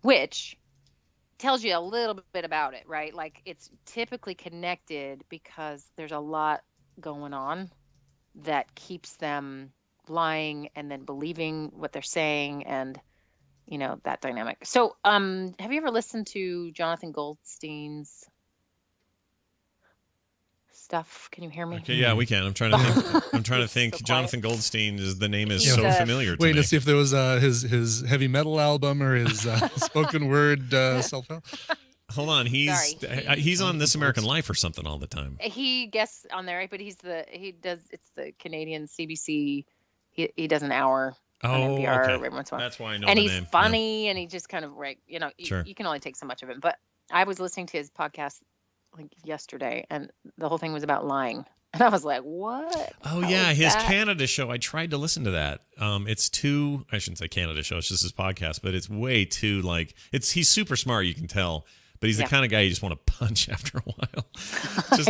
which tells you a little bit about it, right? Like it's typically connected because there's a lot going on that keeps them lying and then believing what they're saying, and that dynamic. So have you ever listened to Jonathan Goldstein's stuff? Can you hear me? Okay, yeah, we can. I'm trying to think. I'm trying to think. So Jonathan Goldstein the name is He's so a- familiar to Waiting me. to see if there was his heavy metal album or his spoken word self-help. Hold on, he's on This American Goldstein. Life or something all the time. He guests on there, but it's the Canadian CBC. He does an hour on NPR okay. every once in a while. That's why I know And the he's name. funny, and he just kind of Sure. you can only take so much of him. But I was listening to his podcast like yesterday, and the whole thing was about lying, and I was like, "What?" Oh How yeah, is his that? Canada show. I tried to listen to that. It's too. I shouldn't say Canada show. It's just his podcast, but it's way too he's super smart. You can tell, but he's the kind of guy you just want to punch after a while.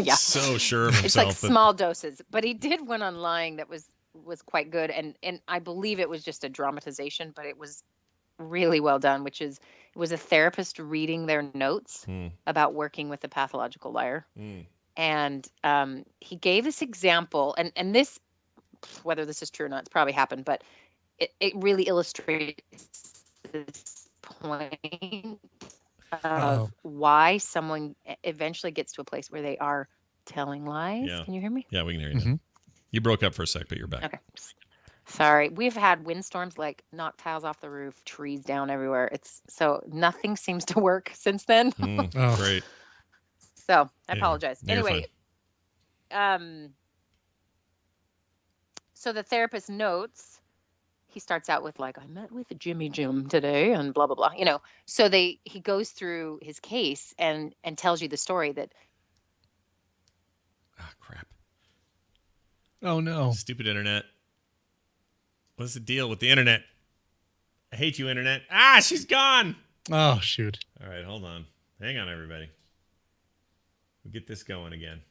Just so sure of himself. It's like small doses, but he did one on lying that was quite good, and I believe it was just a dramatization, but it was really well done. Which is, it was a therapist reading their notes about working with a pathological liar. And he gave this example, and this, whether this is true or not, it's probably happened, but it really illustrates this point of why someone eventually gets to a place where they are telling lies. Yeah. Can you hear me? Yeah, we can hear you. Now. You broke up for a sec, but you're back. Okay. Sorry. We've had windstorms, like knock tiles off the roof, trees down everywhere. So nothing seems to work since then. Great. So I apologize. You're Anyway, so the therapist notes, he starts out with like, I met with Jimmy Jim today and blah, blah, blah, so he goes through his case and tells you the story that. Ah, crap. Oh no. Stupid internet. What's the deal with the internet? I hate you, internet. Ah, she's gone. Oh, shoot. All right, hold on. Hang on, everybody. We'll get this going again.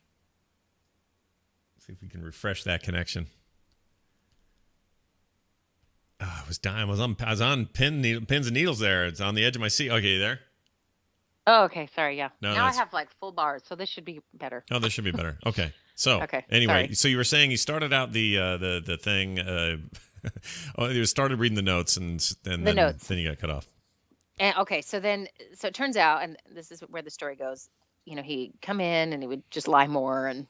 See if we can refresh that connection. Oh, I was dying. I was on pins and needles there. It's on the edge of my seat. Okay, you there? Oh, okay. Sorry. Yeah. No, now I have like full bars, so this should be better. Oh, this should be better. Okay. So anyway, sorry. So you were saying you started out the thing. You started reading the notes and then you got cut off. And okay, so it turns out, and this is where the story goes. He'd come in and he would just lie more and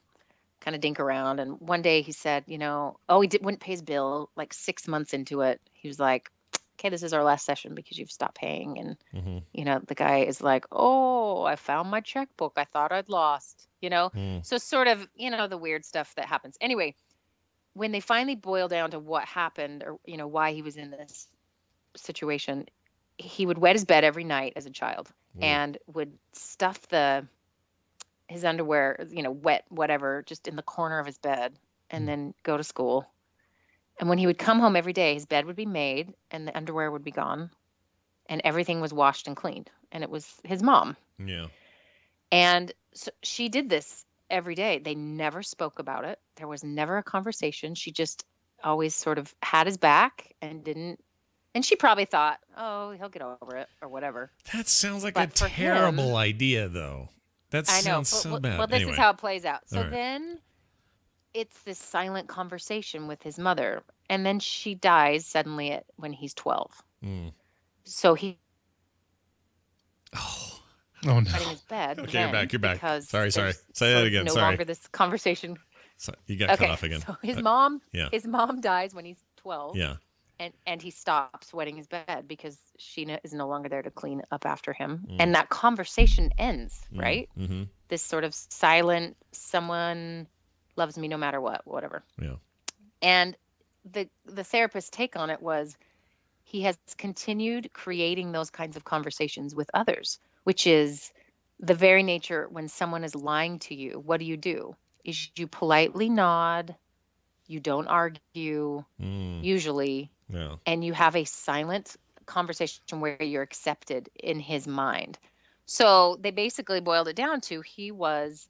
kind of dink around. And one day he said, he wouldn't pay his bill. Like 6 months into it, he was like, "Okay, this is our last session because you've stopped paying." And the guy is like, "Oh, I found my checkbook. I thought I'd lost." So sort of the weird stuff that happens. Anyway, when they finally boil down to what happened, or why he was in this situation, he would wet his bed every night as a child and would stuff his underwear, wet, whatever, just in the corner of his bed, and then go to school. And when he would come home every day, his bed would be made and the underwear would be gone and everything was washed and cleaned. And it was his mom. Yeah. And so she did this every day. They never spoke about it. There was never a conversation. She just always sort of had his back and didn't. And she probably thought, oh, he'll get over it or whatever. That sounds like a terrible idea, though. That sounds so bad. Well, this is how it plays out. So All right. then it's this silent conversation with his mother. And then she dies suddenly when he's 12. So he. Oh, no. In his bed. Okay, you're back. You're back. Sorry. there's Say that again. No Sorry. longer this conversation. So you got cut off again. So his mom dies when he's 12. Yeah. And he stops wetting his bed because she is no longer there to clean up after him. And that conversation ends, right? Mm-hmm. This sort of silent, someone loves me no matter what, whatever. Yeah. And the therapist's take on it was he has continued creating those kinds of conversations with others, which is the very nature when someone is lying to you. What do? Is you politely nod, you don't argue, usually. Yeah. And you have a silent conversation where you're accepted in his mind. So they basically boiled it down to he was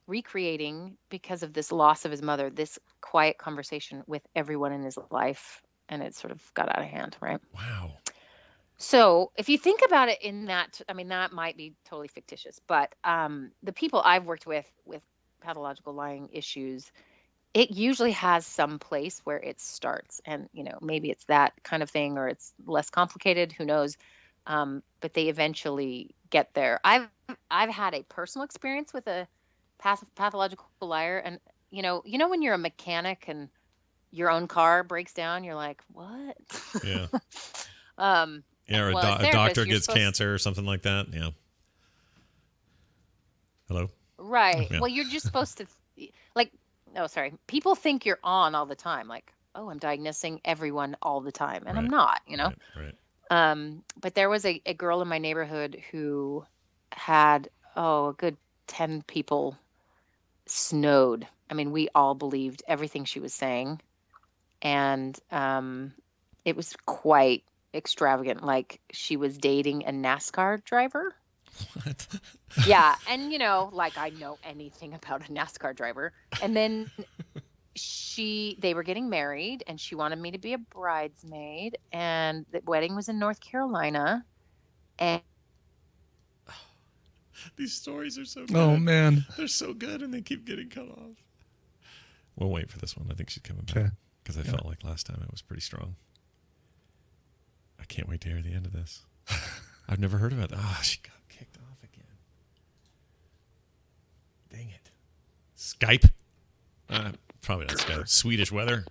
recreating, because of this loss of his mother, this quiet conversation with everyone in his life, and it sort of got out of hand, right? Wow. So if you think about it in that, I mean, that might be totally fictitious, but the people I've worked with pathological lying issues, it usually has some place where it starts, and maybe it's that kind of thing, or it's less complicated, who knows. But they eventually get there. I've had a personal experience with a pathological liar, and when you're a mechanic and your own car breaks down, you're like, what? Yeah. um Yeah, or a therapist, doctor you're gets supposed cancer or something like that. Yeah. Hello? Right. Yeah. Well, you're just supposed to like, oh, sorry. People think you're on all the time. Like, oh, I'm diagnosing everyone all the time. And I'm not, Right. But there was a girl in my neighborhood who had, a good 10 people snowed. I mean, we all believed everything she was saying. And it was quite extravagant. Like, she was dating a NASCAR driver. What? Yeah, and like, I know anything about a NASCAR driver. And then they were getting married, and she wanted me to be a bridesmaid, and the wedding was in North Carolina. And These stories are so good. Oh, man. They're so good, and they keep getting cut off. We'll wait for this one. I think she's coming back. Okay. Because I felt like last time it was pretty strong. I can't wait to hear the end of this. I've never heard about that. Oh, she got kicked off again. Dang it. Skype? Probably not Skype. Swedish weather?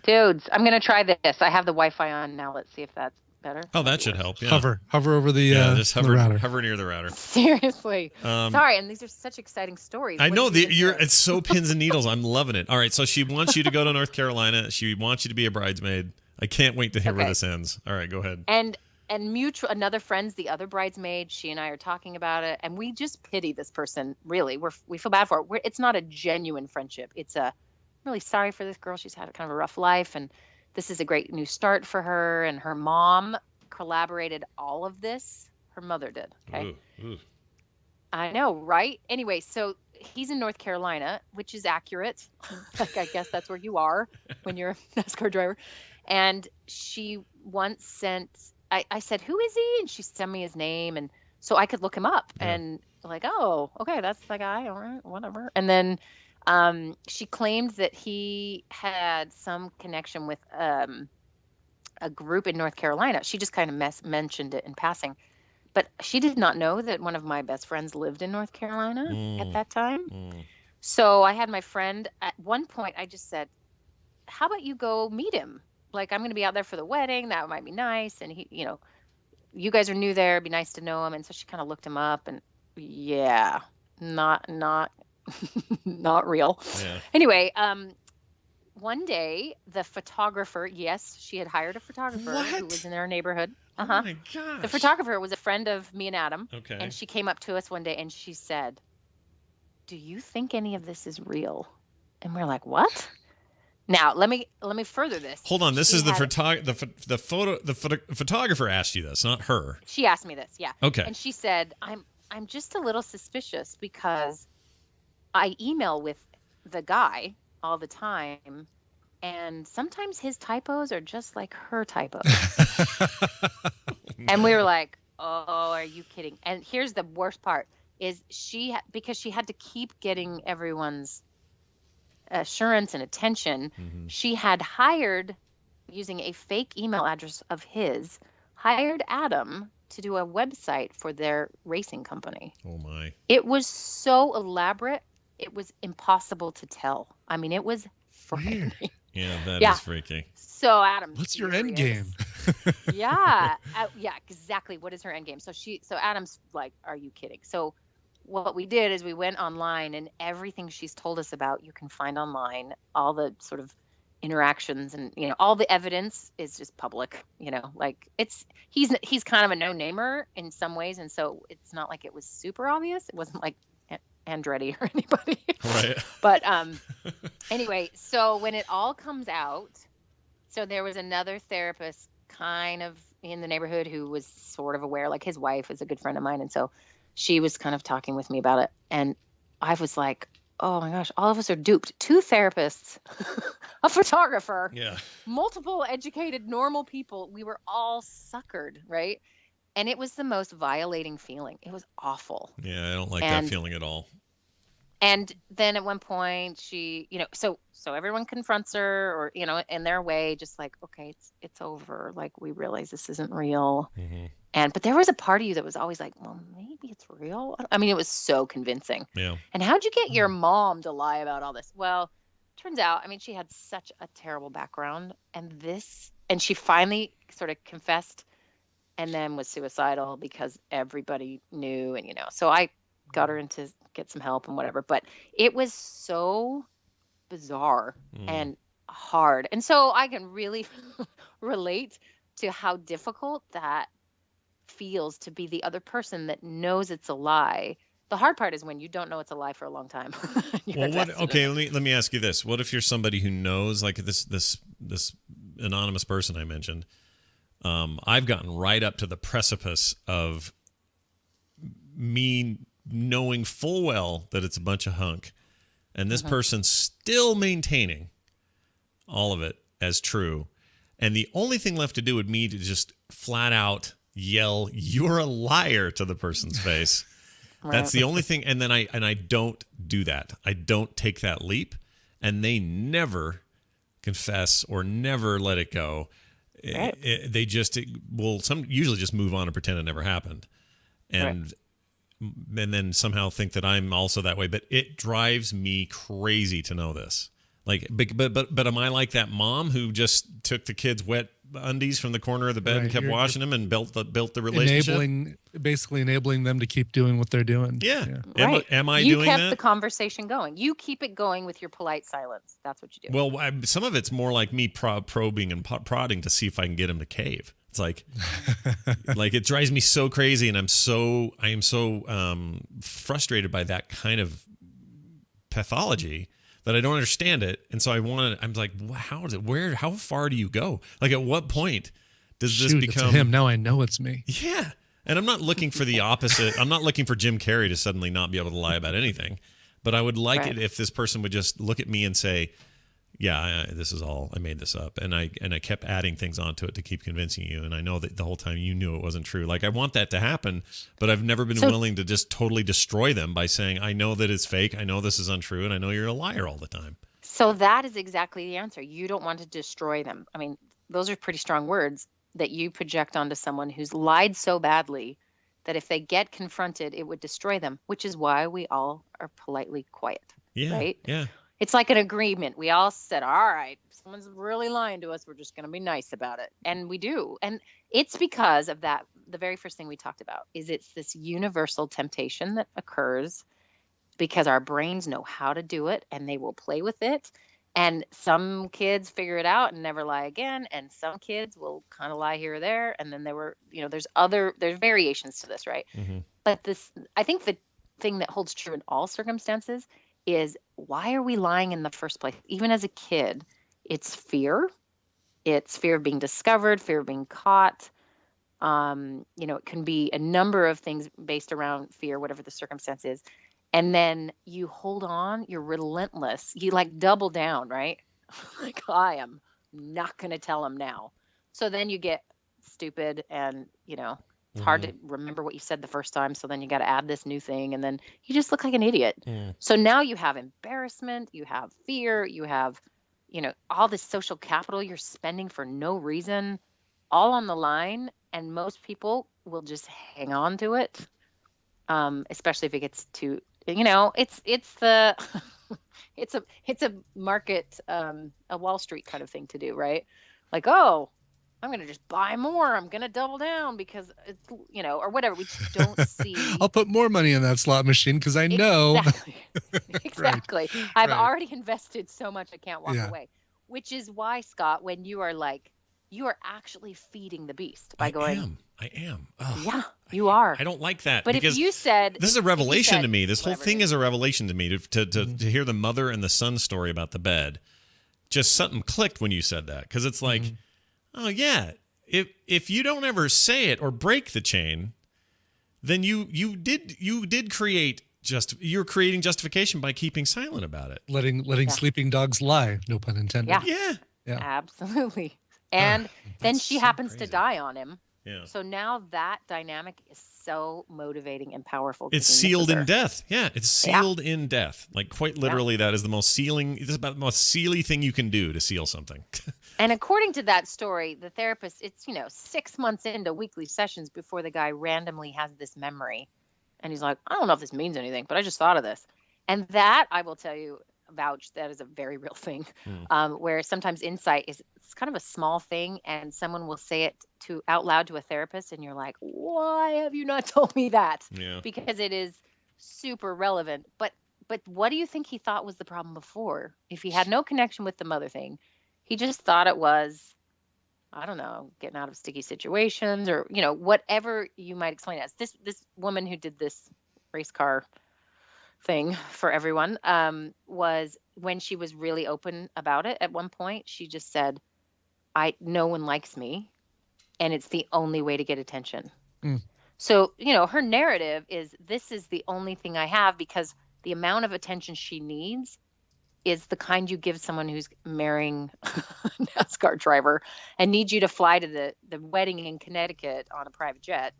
dudes, I'm gonna try this. I have the Wi-Fi on now. Let's see if that's better. Oh, that should help. Yeah. Hover over the just the hover router. hover near the router. Seriously. Sorry, and these are such exciting stories. I What know did you it's so pins and needles. I'm loving it. All right, so she wants you to go to North Carolina. She wants you to be a bridesmaid. I can't wait to hear where Okay. this ends. All right, go ahead. And another friend's the other bridesmaid. She and I are talking about it, and we just pity this person. Really, we feel bad for her. It's not a genuine friendship. It's a really sorry for this girl. She's had kind of a rough life, and this is a great new start for her. And her mom collaborated all of this. Her mother did. Okay. Ooh. I know, right? Anyway, so he's in North Carolina, which is accurate. Like, I guess that's where you are when you're a NASCAR driver. And she once sent, I said, who is he? And she sent me his name. And so I could look him up and like, oh, okay, that's the guy. All right, whatever. And then she claimed that he had some connection with a group in North Carolina. She just kind of mentioned it in passing. But she did not know that one of my best friends lived in North Carolina at that time. So I had my friend, at one point, I just said, how about you go meet him? Like, I'm going to be out there for the wedding. That might be nice. And he, you guys are new there. It'd be nice to know him. And so she kind of looked him up, and yeah, not not real. Yeah. Anyway, one day the photographer, yes, she had hired a photographer who was in our neighborhood. Oh my gosh. The photographer was a friend of me and Adam. Okay. And she came up to us one day and she said, do you think any of this is real? And we're like, what? Now, let me further this. Hold on. This She is the had- photographer asked you this, not her. She asked me this, yeah. Okay. And she said, I'm just a little suspicious because I email with the guy all the time, and sometimes his typos are just like her typos. And we were like, oh, are you kidding? And here's the worst part is because she had to keep getting everyone's assurance and attention, she had hired, using a fake email address of his, hired Adam to do a website for their racing company. Oh my. It was so elaborate, it was impossible to tell. I mean, it was frightening. Yeah, that Yeah. is freaky. So Adam, What's your end game? yeah, exactly. What is her end game? So Adam's like, are you kidding? So what we did is we went online, and everything she's told us about, you can find online. All the sort of interactions and all the evidence is just public. Like he's kind of a no-namer in some ways, and so it's not like it was super obvious. It wasn't like Andretti or anybody. Right. But anyway, so when it all comes out, so there was another therapist kind of in the neighborhood who was sort of aware, like his wife is a good friend of mine. And so she was kind of talking with me about it. And I was like, oh my gosh, all of us are duped. 2 therapists, a photographer, Yeah. multiple educated, normal people. We were all suckered, right? And it was the most violating feeling. It was awful. Yeah, I don't like that feeling at all. And then at one point she, so everyone confronts her or, in their way, just like, okay, it's over. Like, we realize this isn't real. Mm-hmm. But there was a part of you that was always like, well, maybe it's real. I mean, it was so convincing. Yeah. And how'd you get your mom to lie about all this? Well, turns out, I mean, she had such a terrible background and she finally sort of confessed and then was suicidal because everybody knew. And, so I got her in to get some help and whatever, but it was so bizarre and hard. And so I can really relate to how difficult that feels to be the other person that knows it's a lie. The hard part is when you don't know it's a lie for a long time. Well, let me ask you this. What if you're somebody who knows, like this anonymous person I mentioned, I've gotten right up to the precipice of me knowing full well that it's a bunch of hunk, and this person's still maintaining all of it as true, and the only thing left to do would be to just flat out yell, "You're a liar," to the person's face. Right. That's the only thing, and then I don't do that. I don't take that leap, and they never confess or never let it go. Right. They just usually just move on and pretend it never happened, and then somehow think that I'm also that way. But it drives me crazy to know this. Like, but am I like that mom who just took the kids' wet undies from the corner of the bed and kept washing them and built the relationship? Basically enabling them to keep doing what they're doing. Yeah. Right. Am I doing that? You kept the conversation going. You keep it going with your polite silence. That's what you do. Well, some of it's more like me probing and prodding to see if I can get him to cave. It's like, like it drives me so crazy, and I am so frustrated by that kind of pathology that I don't understand it. And so I'm like, how far do you go? Like, at what point does this become it's him? Now I know it's me. Yeah. And I'm not looking for the opposite. I'm not looking for Jim Carrey to suddenly not be able to lie about anything, but I would like it if this person would just look at me and say, yeah, this is all, I made this up. And I kept adding things onto it to keep convincing you. And I know that the whole time you knew it wasn't true. Like, I want that to happen, but I've never been willing to just totally destroy them by saying, I know that it's fake. I know this is untrue. And I know you're a liar all the time. So that is exactly the answer. You don't want to destroy them. I mean, those are pretty strong words that you project onto someone who's lied so badly that if they get confronted, it would destroy them, which is why we all are politely quiet. Yeah. Right? Yeah. It's like an agreement. We all said, all right, if someone's really lying to us, we're just going to be nice about it. And we do. And it's because of that. The very first thing we talked about is it's this universal temptation that occurs because our brains know how to do it and they will play with it. And some kids figure it out and never lie again. And some kids will kind of lie here or there. And then there's variations to this, right? Mm-hmm. But I think the thing that holds true in all circumstances is, why are we lying in the first place? Even as a kid, it's fear. It's fear of being discovered, fear of being caught. It can be a number of things based around fear, whatever the circumstance is. And then you hold on, you're relentless. You like double down, right? Like, I am not going to tell him now. So then you get stupid and, it's hard to remember what you said the first time. So then you got to add this new thing and then you just look like an idiot. So now you have embarrassment, you have fear, you have, all this social capital you're spending for no reason, all on the line. And most people will just hang on to it. Especially if it gets too, it's the, it's a market, a Wall Street kind of thing to do, right? Like, oh, I'm going to just buy more. I'm going to double down because it's, or whatever. We just don't see. I'll put more money in that slot machine because I know. Exactly. I've already invested so much I can't walk away, which is why, Scott, when you are like, you are actually feeding the beast by going. I am. Oh, yeah, you are. I don't like that. But if you said. This is a revelation to me. This whole thing is a revelation to me to hear the mother and the son story about the bed. Just something clicked when you said that. Because it's like, oh, yeah, if you don't ever say it or break the chain, then you did create you're creating justification by keeping silent about it. Letting sleeping dogs lie, no pun intended. Yeah. Absolutely. And then she happens to die on him. Yeah. So now that dynamic is so motivating and powerful. It's sealed in death. Yeah, it's sealed in death. Like quite literally, that is the most sealing. It's about the most sealy thing you can do to seal something. And according to that story, the therapist, it's 6 months into weekly sessions before the guy randomly has this memory, and he's like, I don't know if this means anything, but I just thought of this, and that I will tell you, vouch, that is a very real thing. Where sometimes insight it's kind of a small thing, and someone will say it out loud to a therapist, and you're like, why have you not told me that? Yeah. Because it is super relevant. But what do you think he thought was the problem before? If he had no connection with the mother thing, he just thought it was, I don't know, getting out of sticky situations or whatever you might explain it as. This woman who did this race car thing for everyone was, when she was really open about it at one point, she just said, no one likes me, and it's the only way to get attention. So her narrative is, this is the only thing I have, because the amount of attention she needs is the kind you give someone who's marrying a NASCAR driver and needs you to fly to the wedding in Connecticut on a private jet.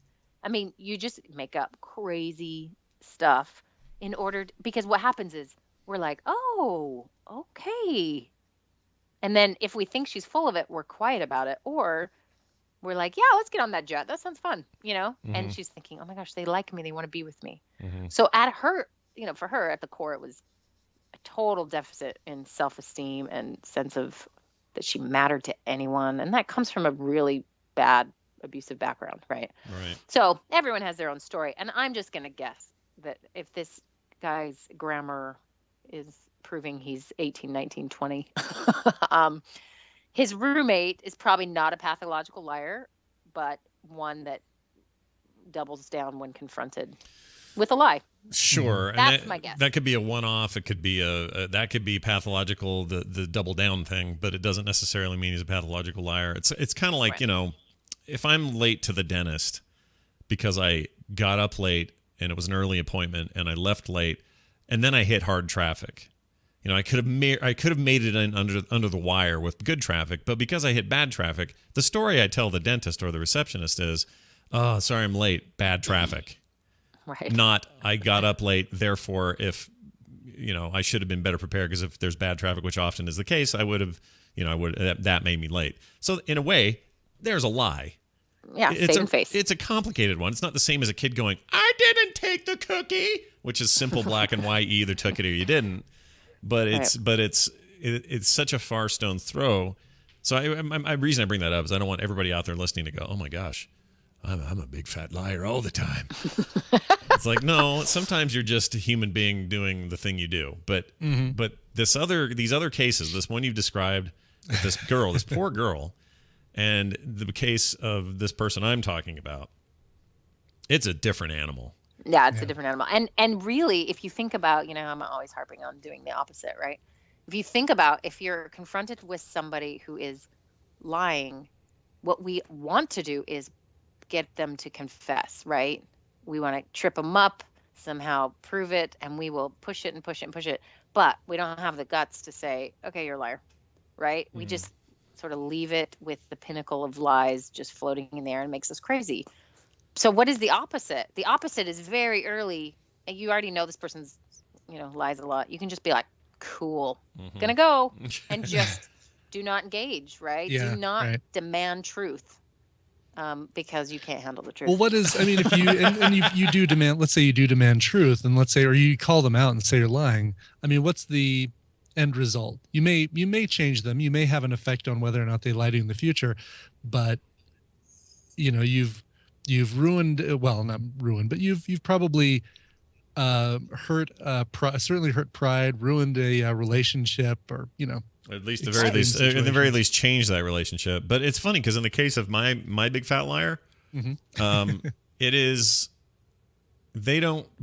I mean, you just make up crazy stuff in order because what happens is we're like, oh, okay. And then if we think she's full of it, we're quiet about it. Or we're like, yeah, let's get on that jet. That sounds fun, And she's thinking, oh my gosh, they like me. They want to be with me. So at her, for her at the core, it was a total deficit in self-esteem and sense of that she mattered to anyone. And that comes from a really bad abusive background, right? Right. So everyone has their own story. And I'm just going to guess that if this guy's grammar is proving he's 18, 19, 20, his roommate is probably not a pathological liar, but one that doubles down when confronted with a lie. Sure. That's my guess. That could be a one-off. It could be that could be pathological, the double down thing, but it doesn't necessarily mean he's a pathological liar. It's kind of like, if I'm late to the dentist because I got up late and it was an early appointment and I left late and then I hit hard traffic. I could have made it in under the wire with good traffic, but because I hit bad traffic, the story I tell the dentist or the receptionist is, "Oh, sorry, I'm late. Bad traffic." Right. Not I got up late, therefore if I should have been better prepared, because if there's bad traffic, which often is the case, I would have that made me late. So in a way, there's a lie. Yeah, face. It's a complicated one. It's not the same as a kid going, "I didn't take the cookie," which is simple black and white. You either took it or you didn't. But it's such a far stone's throw. So the reason I bring that up is I don't want everybody out there listening to go, "Oh my gosh, I'm a big fat liar all the time." It's like, no, sometimes you're just a human being doing the thing you do. But these other cases, this one you've described, with this girl, this poor girl, and the case of this person I'm talking about, it's a different animal. Yeah, it's a different animal. And really, if you think about, I'm always harping on doing the opposite, right? If you think about, if you're confronted with somebody who is lying, what we want to do is get them to confess, right? We want to trip them up, somehow prove it, and we will push it and push it and push it. But we don't have the guts to say, okay, you're a liar, right? We just sort of leave it with the pinnacle of lies just floating in there and makes us crazy. So what is the opposite? The opposite is very early. And you already know this person's, lies a lot. You can just be like, cool, gonna go, and just do not engage, right? Yeah, do not demand truth. Because you can't handle the truth. Well, if you and you do demand, let's say you do demand truth, and let's say, or you call them out and say you're lying. What's the end result? You may change them. You may have an effect on whether or not they lie to you in the future, but you've ruined. Well, not ruined, but you've probably certainly hurt pride, ruined a relationship, or At least, at the very least, change that relationship. But it's funny because in the case of my big fat liar, it is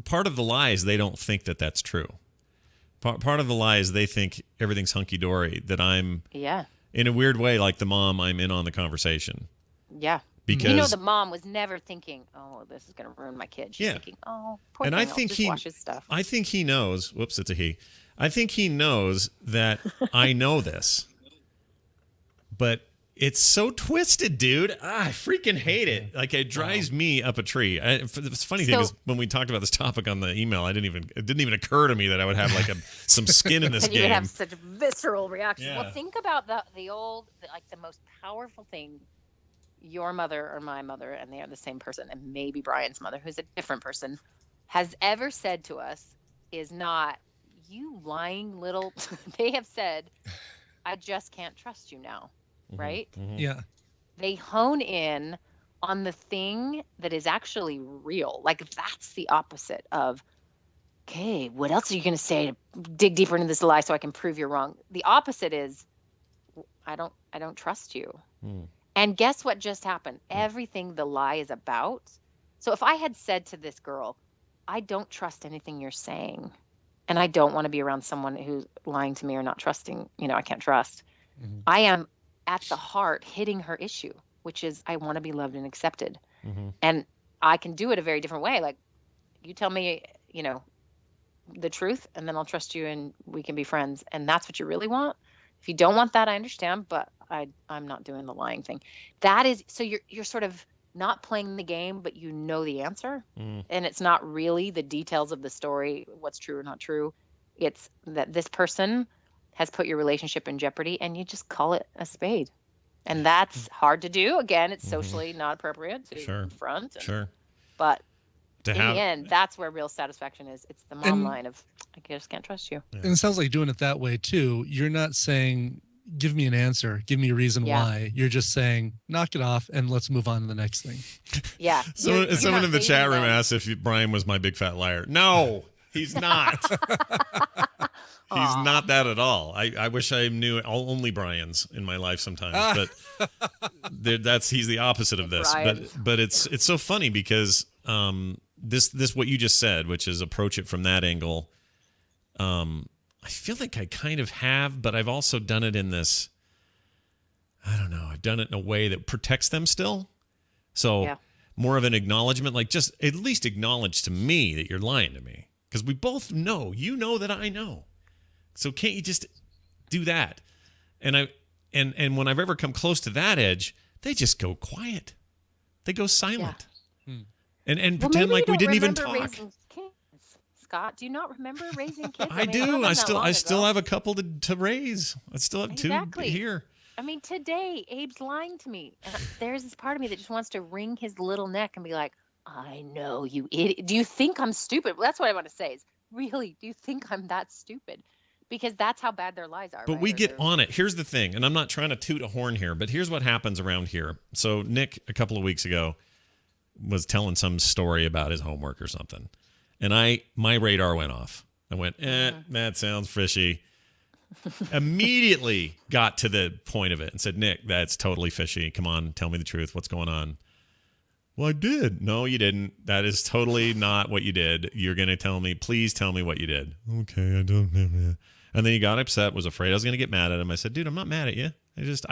part of the lie is they don't think that that's true. Part of the lie is they think everything's hunky dory. That I'm in a weird way like the mom. I'm in on the conversation. Yeah. Because the mom was never thinking, oh, this is going to ruin my kid. She's thinking, oh, poor and thing, I think I'll just wash his stuff. I think he knows. Whoops, it's a he. I think he knows that I know this, but it's so twisted, dude. I freaking hate it. Like, it drives me up a tree. The funny thing is, when we talked about this topic on the email, it didn't even occur to me that I would have like some skin in this and game. You would have such a visceral reaction. Yeah. Well, think about the most powerful thing your mother or my mother, and they are the same person, and maybe Brian's mother, who's a different person, has ever said to us is not, you lying little. They have said, I just can't trust you now. Right? Mm-hmm. Yeah. They hone in on the thing that is actually real. Like, that's the opposite of, okay, what else are you going to say to dig deeper into this lie so I can prove you're wrong? The opposite is, I don't trust you. And guess what just happened? Everything the lie is about. So if I had said to this girl, I don't trust anything you're saying, and I don't want to be around someone who's lying to me or not trusting, I can't trust. I am at the heart hitting her issue, which is, I want to be loved and accepted. And I can do it a very different way. Like, you tell me, the truth, and then I'll trust you and we can be friends. And that's what you really want. If you don't want that, I understand, but I'm not doing the lying thing. That is, so you're sort of not playing the game, but you know the answer. And it's not really the details of the story, what's true or not true. It's that this person has put your relationship in jeopardy, and you just call it a spade. And that's hard to do. Again, it's socially not appropriate to confront. But in the end, that's where real satisfaction is. It's the mom line of, I just can't trust you. And it sounds like doing it that way too. You're not saying, give me an answer, give me a reason why. You're just saying, knock it off and let's move on to the next thing. Yeah. Someone in the chat room asked if Brian was my big fat liar. No, he's not. He's not that at all. I wish I knew only Brian's in my life sometimes, but he's the opposite of this. But it's so funny because this what you just said, which is approach it from that angle. I feel like I kind of have, but I've also done it in this. I don't know. I've done it in a way that protects them still. So more of an acknowledgement, like just at least acknowledge to me that you're lying to me, because we both know. You know that I know. So can't you just do that? And when I've ever come close to that edge, they just go quiet. They go silent. And pretend like we didn't even talk. Scott, do you not remember raising kids? I do. I still have a couple to raise. I still have two here. I mean, today Abe's lying to me, and there's this part of me that just wants to wring his little neck and be like, I know, you idiot. Do you think I'm stupid? Well, that's what I want to say is, really, do you think I'm that stupid? Because that's how bad their lies are. But we get on it. Here's the thing, and I'm not trying to toot a horn here, but here's what happens around here. So Nick, a couple of weeks ago, was telling some story about his homework or something. And my radar went off. I went, that sounds fishy. Immediately got to the point of it and said, Nick, that's totally fishy. Come on, tell me the truth. What's going on? Well, I did. No, you didn't. That is totally not what you did. You're going to tell me. Please tell me what you did. Okay, I don't know. And then he got upset, was afraid I was going to get mad at him. I said, dude, I'm not mad at you. This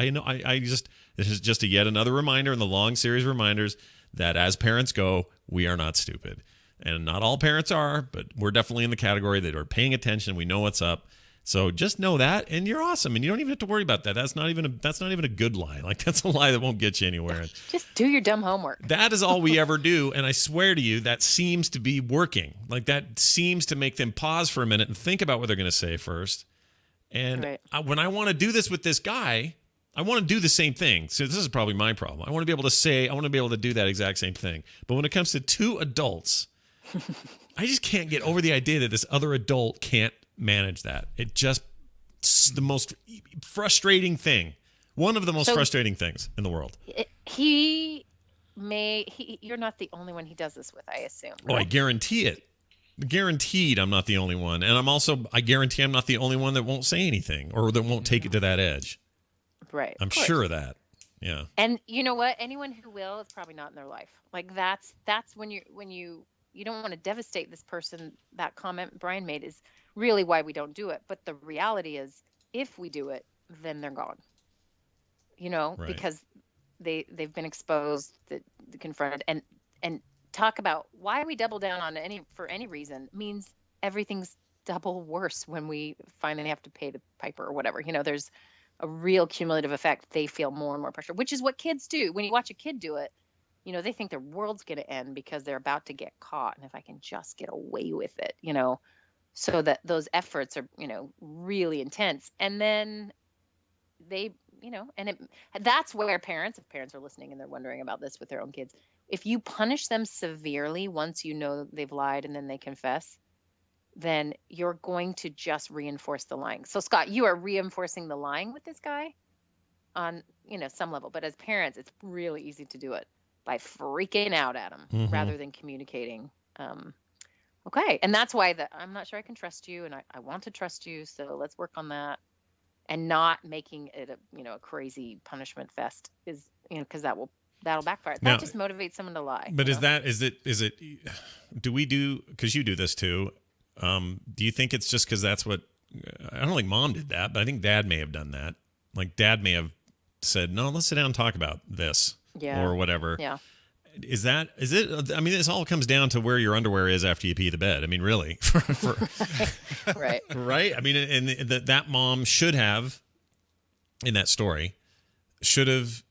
is just yet another reminder in the long series of reminders that as parents go, we are not stupid. And not all parents are, but we're definitely in the category that are paying attention. We know what's up. So just know that, and you're awesome, and you don't even have to worry about that. That's not even a good lie. Like, that's a lie that won't get you anywhere. Just do your dumb homework. That is all we ever do, and I swear to you, that seems to be working. Like, that seems to make them pause for a minute and think about what they're going to say first. And when I want to do this with this guy, I want to do the same thing. So this is probably my problem. I want to be able to do that exact same thing. But when it comes to two adults, I just can't get over the idea that this other adult can't manage that. It's the most frustrating thing. One of the most frustrating things in the world. You're not the only one he does this with, I assume. Oh, I guarantee it. Guaranteed I'm not the only one. And I guarantee I'm not the only one that won't say anything or that won't take it to that edge. Right. I'm sure of that. Yeah. And you know what? Anyone who will, it's probably not in their life. Like that's when you don't want to devastate this person. That comment Brian made is really why we don't do it. But the reality is, if we do it, then they're gone. Right. Because they've been exposed, confronted, and talk about why we double down on for any reason means everything's double worse when we finally have to pay the piper or whatever. There's a real cumulative effect. They feel more and more pressure, which is what kids do. When you watch a kid do it, they think their world's going to end because they're about to get caught. And if I can just get away with it, so that those efforts are, really intense. And then they, and that's where if parents are listening and they're wondering about this with their own kids, if you punish them severely once they've lied and then they confess, then you're going to just reinforce the lying. So Scott, you are reinforcing the lying with this guy on, some level, but as parents, it's really easy to do it by freaking out at him rather than communicating. Okay. And that's why I'm not sure I can trust you, and I want to trust you. So let's work on that, and not making it a crazy punishment fest is, because that'll backfire. That just motivates someone to lie. But is it, because you do this too. Do you think it's just because that's what, I don't think mom did that, but I think dad may have done that. Like dad may have said, no, let's sit down and talk about this or whatever. Yeah. Is it? I mean, this all comes down to where your underwear is after you pee the bed. I mean, really, right. Right. I mean, and that mom should have, in that story, should have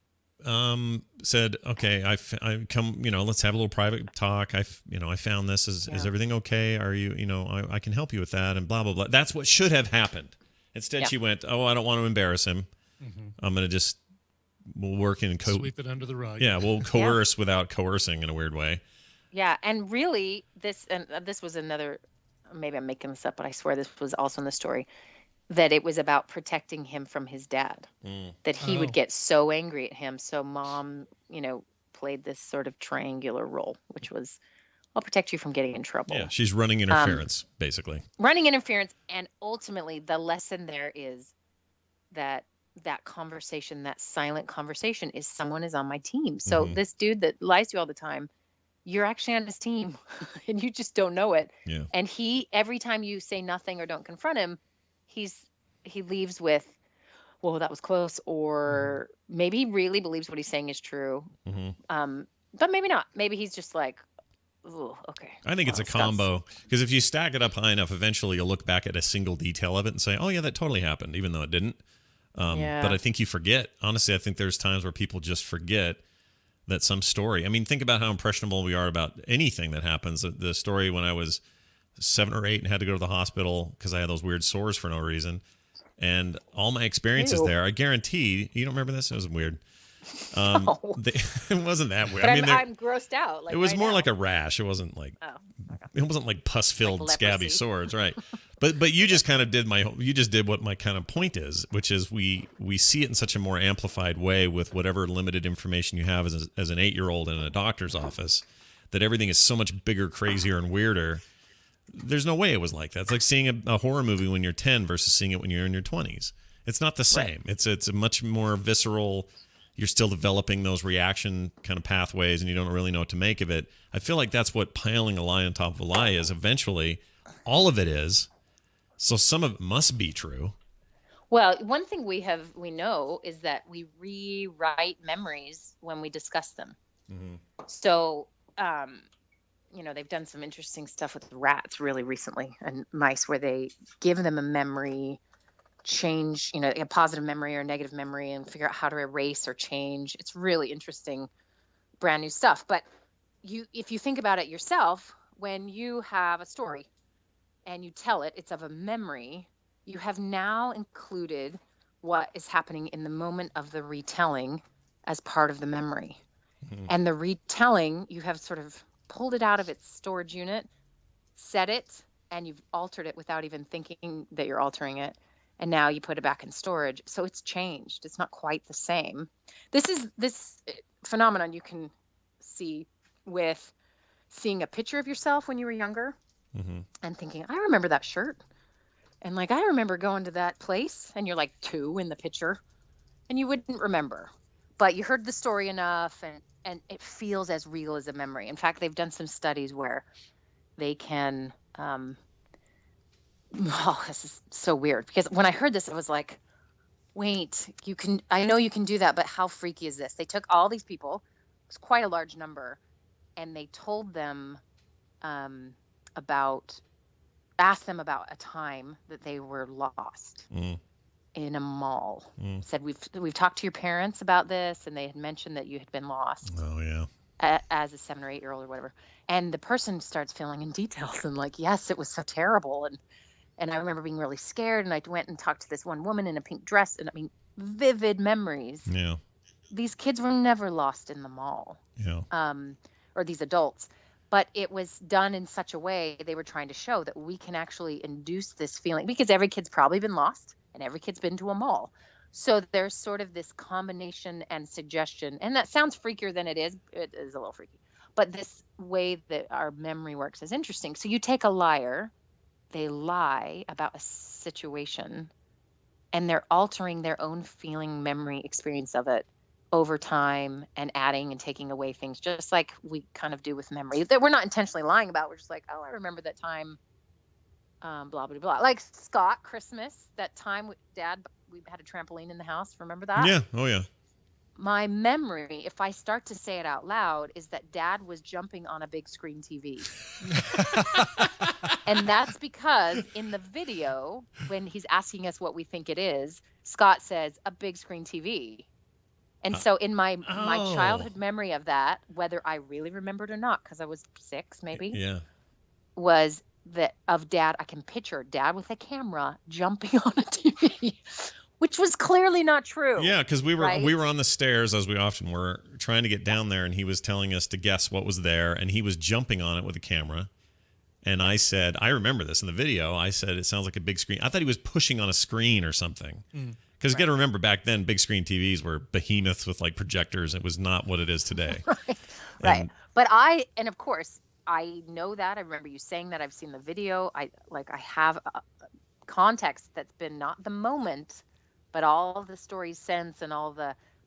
said, okay, I come, let's have a little private talk. I found this. Is everything okay? Are you, I can help you with that, and blah, blah, blah. That's what should have happened. Instead, she went, oh, I don't want to embarrass him. I'm going to just, we'll work in sweep it under the rug. Yeah, we'll coerce without coercing in a weird way. Yeah, and really, this was another, maybe I'm making this up, but I swear this was also in the story, that it was about protecting him from his dad. That he would get so angry at him. So mom, played this sort of triangular role, which was, I'll protect you from getting in trouble. Yeah, she's running interference, basically. Running interference, and ultimately the lesson there is that conversation, that silent conversation, is someone is on my team. So this dude that lies to you all the time, you're actually on his team and you just don't know it. Yeah. And every time you say nothing or don't confront him, he leaves with, well, that was close, or maybe he really believes what he's saying is true. But maybe not. Maybe he's just like, ooh, okay. I think it's a combo, because if you stack it up high enough, eventually you'll look back at a single detail of it and say, oh yeah, that totally happened, even though it didn't. But I think you forget. Honestly, I think there's times where people just forget that some story. I mean, think about how impressionable we are about anything that happens. The story when I was 7 or 8 and had to go to the hospital because I had those weird sores for no reason. And all my experiences there, I guarantee, you don't remember this? It was weird. No. It wasn't that weird. But I mean, I'm grossed out. It was more like a rash. It wasn't like it wasn't like pus-filled, like scabby sores, right? But you just kind of did what my kind of point is, which is we see it in such a more amplified way with whatever limited information you have as an 8-year-old in a doctor's office, that everything is so much bigger, crazier, and weirder. There's no way it was like that. It's like seeing a horror movie when you're 10 versus seeing it when you're in your 20s. It's not the same. Right. It's a much more visceral. You're still developing those reaction kind of pathways, and you don't really know what to make of it. I feel like that's what piling a lie on top of a lie is. Eventually, all of it is. So some of it must be true. Well, one thing we know is that we rewrite memories when we discuss them. So, they've done some interesting stuff with rats really recently and mice, where they give them a memory, change, a positive memory or negative memory, and figure out how to erase or change. It's really interesting, brand new stuff. But if you think about it yourself, when you have a story and you tell it, it's of a memory, you have now included what is happening in the moment of the retelling as part of the memory. And the retelling, you have sort of pulled it out of its storage unit, set it, and you've altered it without even thinking that you're altering it. And now you put it back in storage. So it's changed. It's not quite the same. This phenomenon you can see with seeing a picture of yourself when you were younger and thinking, I remember that shirt. And I remember going to that place, and you're like 2 in the picture and you wouldn't remember, but you heard the story enough and it feels as real as a memory. In fact, they've done some studies where they can, this is so weird, because when I heard this, I was like, wait, I know you can do that, but how freaky is this? They took all these people, it was quite a large number, and they told them asked them about a time that they were lost in a mall. Said, we've talked to your parents about this, and they had mentioned that you had been lost. Oh, yeah. As a 7 or 8 year old or whatever. And the person starts filling in details and like, yes, it was so terrible. And I remember being really scared, and I went and talked to this one woman in a pink dress, and I mean, vivid memories. Yeah. These kids were never lost in the mall. Yeah. Or these adults. But it was done in such a way, they were trying to show that we can actually induce this feeling, because every kid's probably been lost and every kid's been to a mall. So there's sort of this combination and suggestion, and that sounds freakier than it is. It is a little freaky. But this way that our memory works is interesting. So you take a liar, they lie about a situation, and they're altering their own feeling, memory, experience of it over time, and adding and taking away things, just like we kind of do with memory that we're not intentionally lying about. We're just like, oh, I remember that time, blah, blah, blah. Like Scott, Christmas, that time with Dad, we had a trampoline in the house. Remember that? Yeah. Oh, yeah. My memory, if I start to say it out loud, is that Dad was jumping on a big screen TV. And that's because in the video, when he's asking us what we think it is, Scott says, a big screen TV. And so in my childhood memory of that, whether I really remembered or not, because I was 6 maybe, was that of Dad. I can picture Dad with a camera jumping on a TV, which was clearly not true. Yeah, because we were on the stairs, as we often were, trying to get down there, and he was telling us to guess what was there, and he was jumping on it with a camera. And I said, I remember this in the video. I said, it sounds like a big screen. I thought he was pushing on a screen or something. Because you got to remember, back then, big screen TVs were behemoths with like projectors. It was not what it is today. Right. But of course, I know that. I remember you saying that. I've seen the video. I have context that's been not the moment, but all the stories since and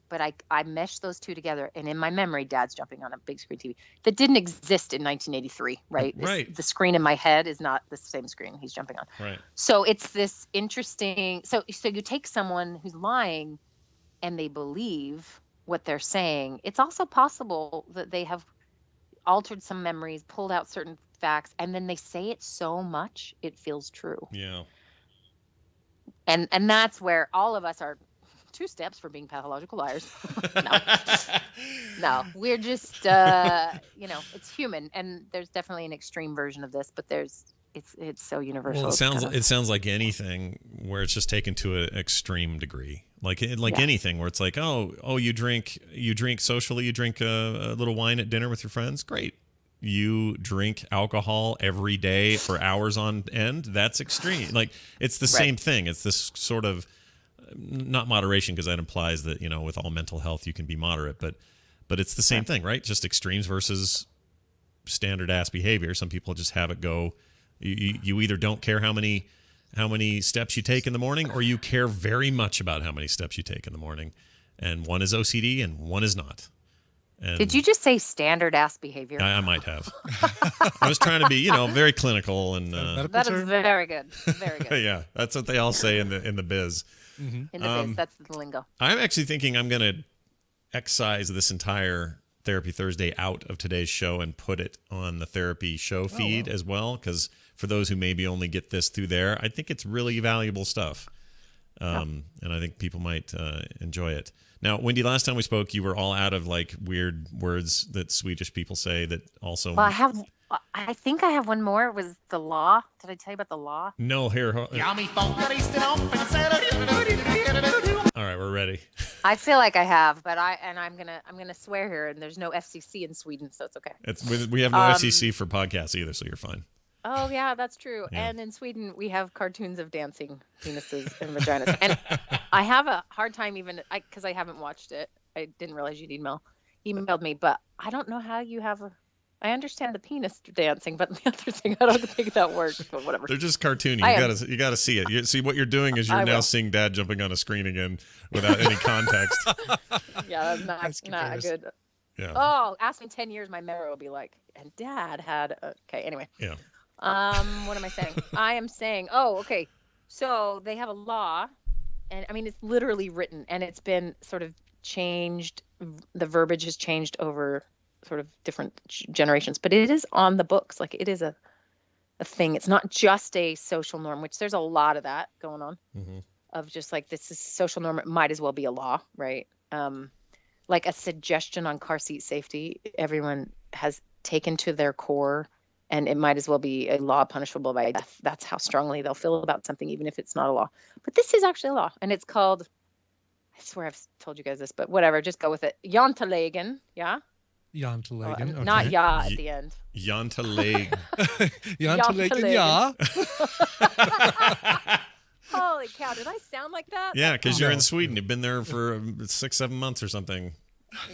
but I meshed those two together. And in my memory, Dad's jumping on a big screen TV that didn't exist in 1983, right? Right. The screen in my head is not the same screen he's jumping on. Right. So it's this interesting. So you take someone who's lying and they believe what they're saying. It's also possible that they have altered some memories, pulled out certain facts, and then they say it so much it feels true. Yeah. And that's where all of us are 2 steps from being pathological liars. No, we're just it's human, and there's definitely an extreme version of this, but it's so universal. Well, it sounds like anything where it's just taken to an extreme degree. Like anything where it's like, oh, you drink socially, you drink a little wine at dinner with your friends, great. You drink alcohol every day for hours on end, that's extreme. Like, it's the same thing. It's this sort of, not moderation, because that implies that, with all mental health you can be moderate, but it's the same thing, right? Just extremes versus standard ass behavior. Some people just have it go. You either don't care how many steps you take in the morning, or you care very much about how many steps you take in the morning. And one is OCD and one is not. And did you just say standard ass behavior? I might have. I was trying to be, very clinical and. That is very good. Very good. Yeah, that's what they all say in the biz. In the biz, that's the lingo. I'm actually thinking I'm going to excise this entire Therapy Thursday out of today's show and put it on the therapy show feed as well, because for those who maybe only get this through there, I think it's really valuable stuff. And I think people might enjoy it. Now, Wendy, last time we spoke, you were all out of like weird words that Swedish people say that also. Well, I think I have one more. It was the law. Did I tell you about the law? No, here. All right, we're ready. I feel like I have, but I'm gonna swear here, and there's no FCC in Sweden, so it's okay. We have no FCC for podcasts either, so you're fine. Oh yeah, that's true. Yeah. And in Sweden, we have cartoons of dancing penises and vaginas, and I have a hard time because I haven't watched it. I didn't realize you'd emailed me, but I don't know how you have I understand the penis dancing, but the other thing, I don't think that works. But whatever. They're just cartoony. You gotta see it. You see what you're doing is you're now seeing Dad jumping on a screen again without any context. Yeah, that's not good. Yeah. Oh, ask me 10 years, my memory will be like, and Dad had. Okay, anyway. Yeah. What am I saying? I am saying, okay. So they have a law, and I mean, it's literally written, and it's been sort of changed. The verbiage has changed over sort of different generations, but it is on the books. Like, it is a thing. It's not just a social norm, which there's a lot of that going on, of just like, this is social norm. It might as well be a law, right? Like a suggestion on car seat safety, everyone has taken to their core, and it might as well be a law punishable by death. That's how strongly they'll feel about something, even if it's not a law. But this is actually a law, and it's called, I swear I've told you guys this, but whatever, just go with it. Jantelagen, yeah? Jantelagen, okay. Not at the end. Jantelagen. Jantelagen, yeah. Holy cow, did I sound like that? Yeah, because you're in Sweden. You've been there for 6-7 months or something.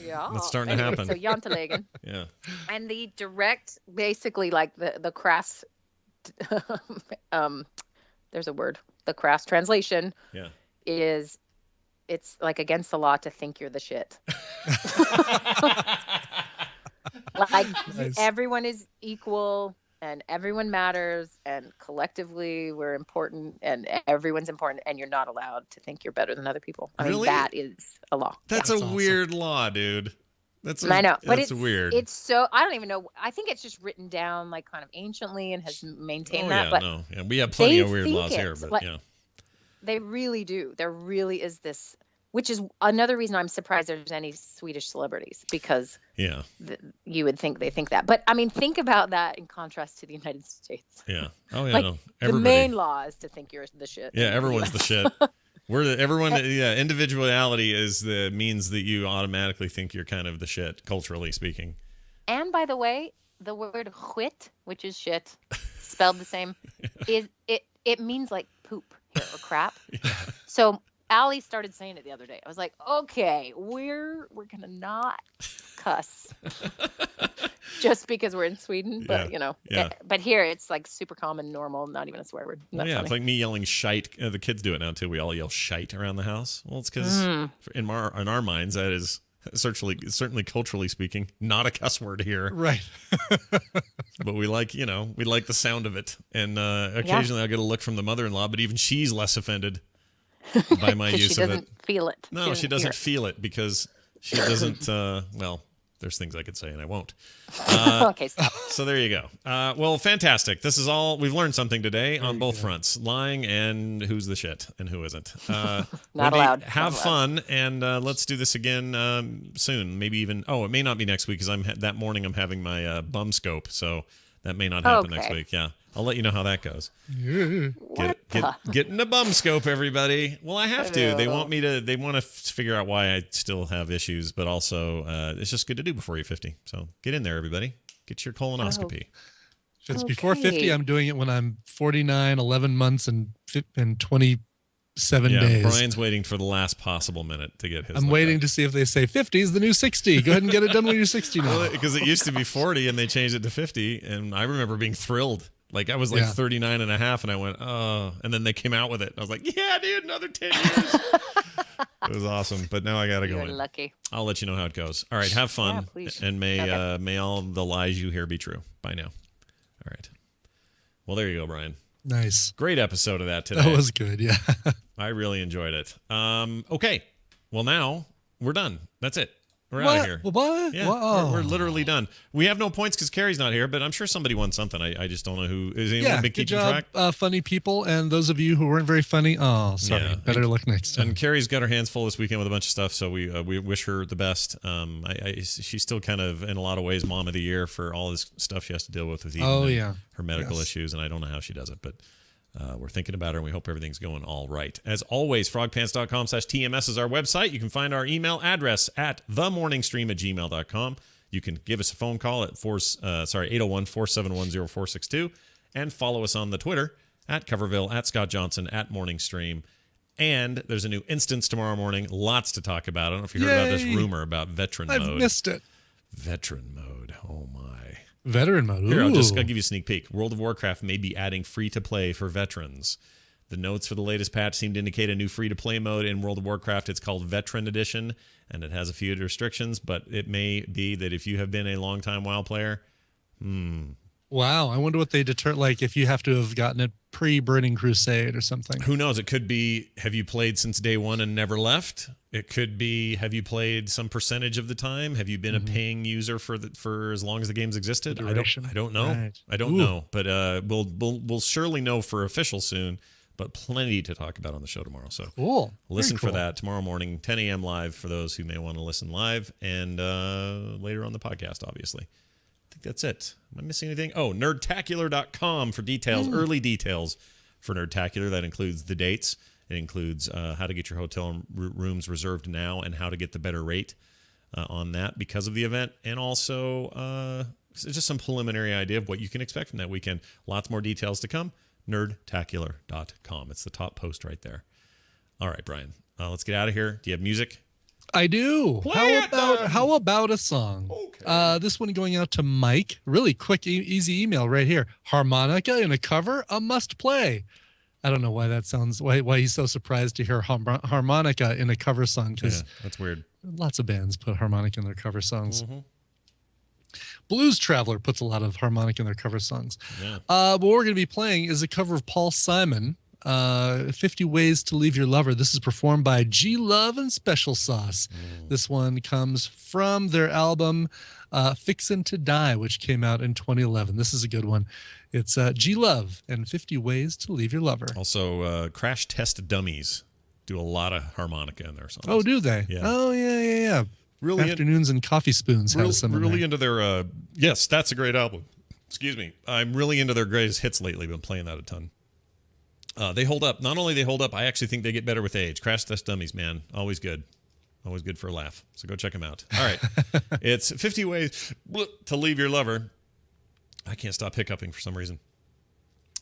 Yeah. It's starting to happen. So Jantelagen. Yeah. And the direct, basically, like the crass, there's a word, the crass translation is, it's like against the law to think you're the shit. Like, everyone is equal, and everyone matters, and collectively we're important, and everyone's important, and you're not allowed to think you're better than other people. I mean, that is a law. That's a weird law, dude. I know, but it's weird. It's so, I don't even know. I think it's just written down like kind of anciently and has maintained that. But yeah, we have plenty of weird laws here, but like, they really do. There really is this, which is another reason I'm surprised there's any Swedish celebrities, because you would think they think that. But I mean, think about that in contrast to the United States. Yeah. Oh yeah. Like, no. The main law is to think you're the shit. Yeah, everyone's the shit. Individuality means that you automatically think you're kind of the shit, culturally speaking. And by the way, the word skit, which is shit, spelled the same, is it means like poop here, or crap. So Allie started saying it the other day. I was like, okay, we're gonna not cuss just because we're in Sweden, but but here it's like super common, normal, not even a swear word. It's like me yelling shite. The kids do it now too. We all yell shite around the house. Well, it's because in our minds that is certainly culturally speaking not a cuss word here, right? But we like the sound of it, and occasionally I'll get a look from the mother-in-law, but even she's less offended by my use of it. She doesn't feel it. No, she doesn't feel it because she doesn't. Well, there's things I could say and I won't. Okay, stop. So there you go. Well, fantastic. This is all we've learned something today on both fronts: lying and who's the shit and who isn't. Not Wendy, allowed. Have Not fun, and let's do this again soon. Maybe even. Oh, it may not be next week because that morning I'm having my bum scope, so that may not happen next week. Yeah. I'll let you know how that goes. Get in the bum scope, everybody. Well, I have to. They want to figure out why I still have issues, but also it's just good to do before you're 50. So get in there, everybody. Get your colonoscopy. If it's before 50, I'm doing it when I'm 49, 11 months, and 27 days. Brian's waiting for the last possible minute to get his. I'm waiting to see if they say 50 is the new 60. Go ahead and get it done when you're 60 now. Because it used to be 40 and they changed it to 50. And I remember being thrilled. Like, I was like 39 and a half, and I went, oh. And then they came out with it. I was like, yeah, dude, another 10 years. It was awesome. But now I got to go in. You're lucky. I'll let you know how it goes. All right, have fun. Yeah, please. And may all the lies you hear be true. Bye now. All right. Well, there you go, Brian. Nice. Great episode of that today. That was good, yeah. I really enjoyed it. Okay. Well, now we're done. That's it. We're out of here. What? Yeah, we're literally done. We have no points because Carrie's not here, but I'm sure somebody won something. I just don't know who. Is anyone been keeping track? Funny people, and those of you who weren't very funny, sorry. Yeah. Better luck next time. And Carrie's got her hands full this weekend with a bunch of stuff, so we wish her the best. She's still kind of, in a lot of ways, mom of the year for all this stuff she has to deal with even her medical issues, and I don't know how she does it, but we're thinking about her, and we hope everything's going all right. As always, frogpants.com/TMS is our website. You can find our email address at themorningstream@gmail.com. You can give us a phone call at 801-471-0462, and follow us on the Twitter at Coverville, at Scott Johnson, at Morningstream. And there's a new instance tomorrow morning. Lots to talk about. I don't know if you heard about this rumor about veteran mode. I've missed it. Veteran mode. Oh, my. Veteran mode. Ooh. Here, I'll give you a sneak peek. World of Warcraft may be adding free-to-play for veterans. The notes for the latest patch seem to indicate a new free-to-play mode in World of Warcraft. It's called Veteran Edition, and it has a few restrictions, but it may be that if you have been a long-time WoW player, Wow, I wonder what they deter, like if you have to have gotten it pre-Burning Crusade or something. Who knows? It could be, have you played since day one and never left? It could be, have you played some percentage of the time? Have you been a paying user for as long as the game's existed? I don't know. Right. I don't know. But we'll surely know for official soon. But plenty to talk about on the show tomorrow. So cool. Listen for that tomorrow morning, 10 a.m. live for those who may want to listen live, and later on the podcast, obviously. I think that's it. Am I missing anything? Oh, nerdtacular.com for details, early details for Nerdtacular. That includes the dates. It includes how to get your hotel rooms reserved now and how to get the better rate on that because of the event. And also just some preliminary idea of what you can expect from that weekend. Lots more details to come. Nerdtacular.com. It's the top post right there. All right, Brian, let's get out of here. Do you have music? I do. How about a song? Okay. This one going out to Mike. Really quick, easy email right here. Harmonica in a cover, a must play. I don't know why that sounds, why he's so surprised to hear harmonica in a cover song, because that's weird. Lots of bands put harmonica in their cover songs. Blues Traveler puts a lot of harmonic in their cover songs. Yeah. But what we're going to be playing is a cover of Paul Simon, 50 Ways to Leave Your Lover. This is performed by G Love and Special Sauce. This one comes from their album Fixin' to Die, which came out in 2011. This is a good one. It's G Love and 50 Ways to Leave Your Lover. Also, Crash Test Dummies do a lot of harmonica in their songs. Oh, do they? Yeah. Oh, yeah. Really Afternoons and Coffee Spoons has some. Really into their yes, that's a great album. Excuse me. I'm really into their greatest hits lately. Been playing that a ton. They hold up. Not only they hold up, I actually think they get better with age. Crash Test Dummies, man, always good. Always good for a laugh. So go check them out. All right. It's 50 Ways to Leave Your Lover. I can't stop hiccuping for some reason.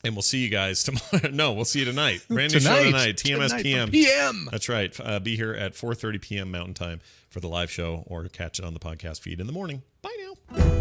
And we'll see you guys tomorrow. No, we'll see you tonight. Brand new show tonight. TMS PM. PM. That's right. Be here at 4:30 p.m. Mountain Time for the live show, or catch it on the podcast feed in the morning. Bye now.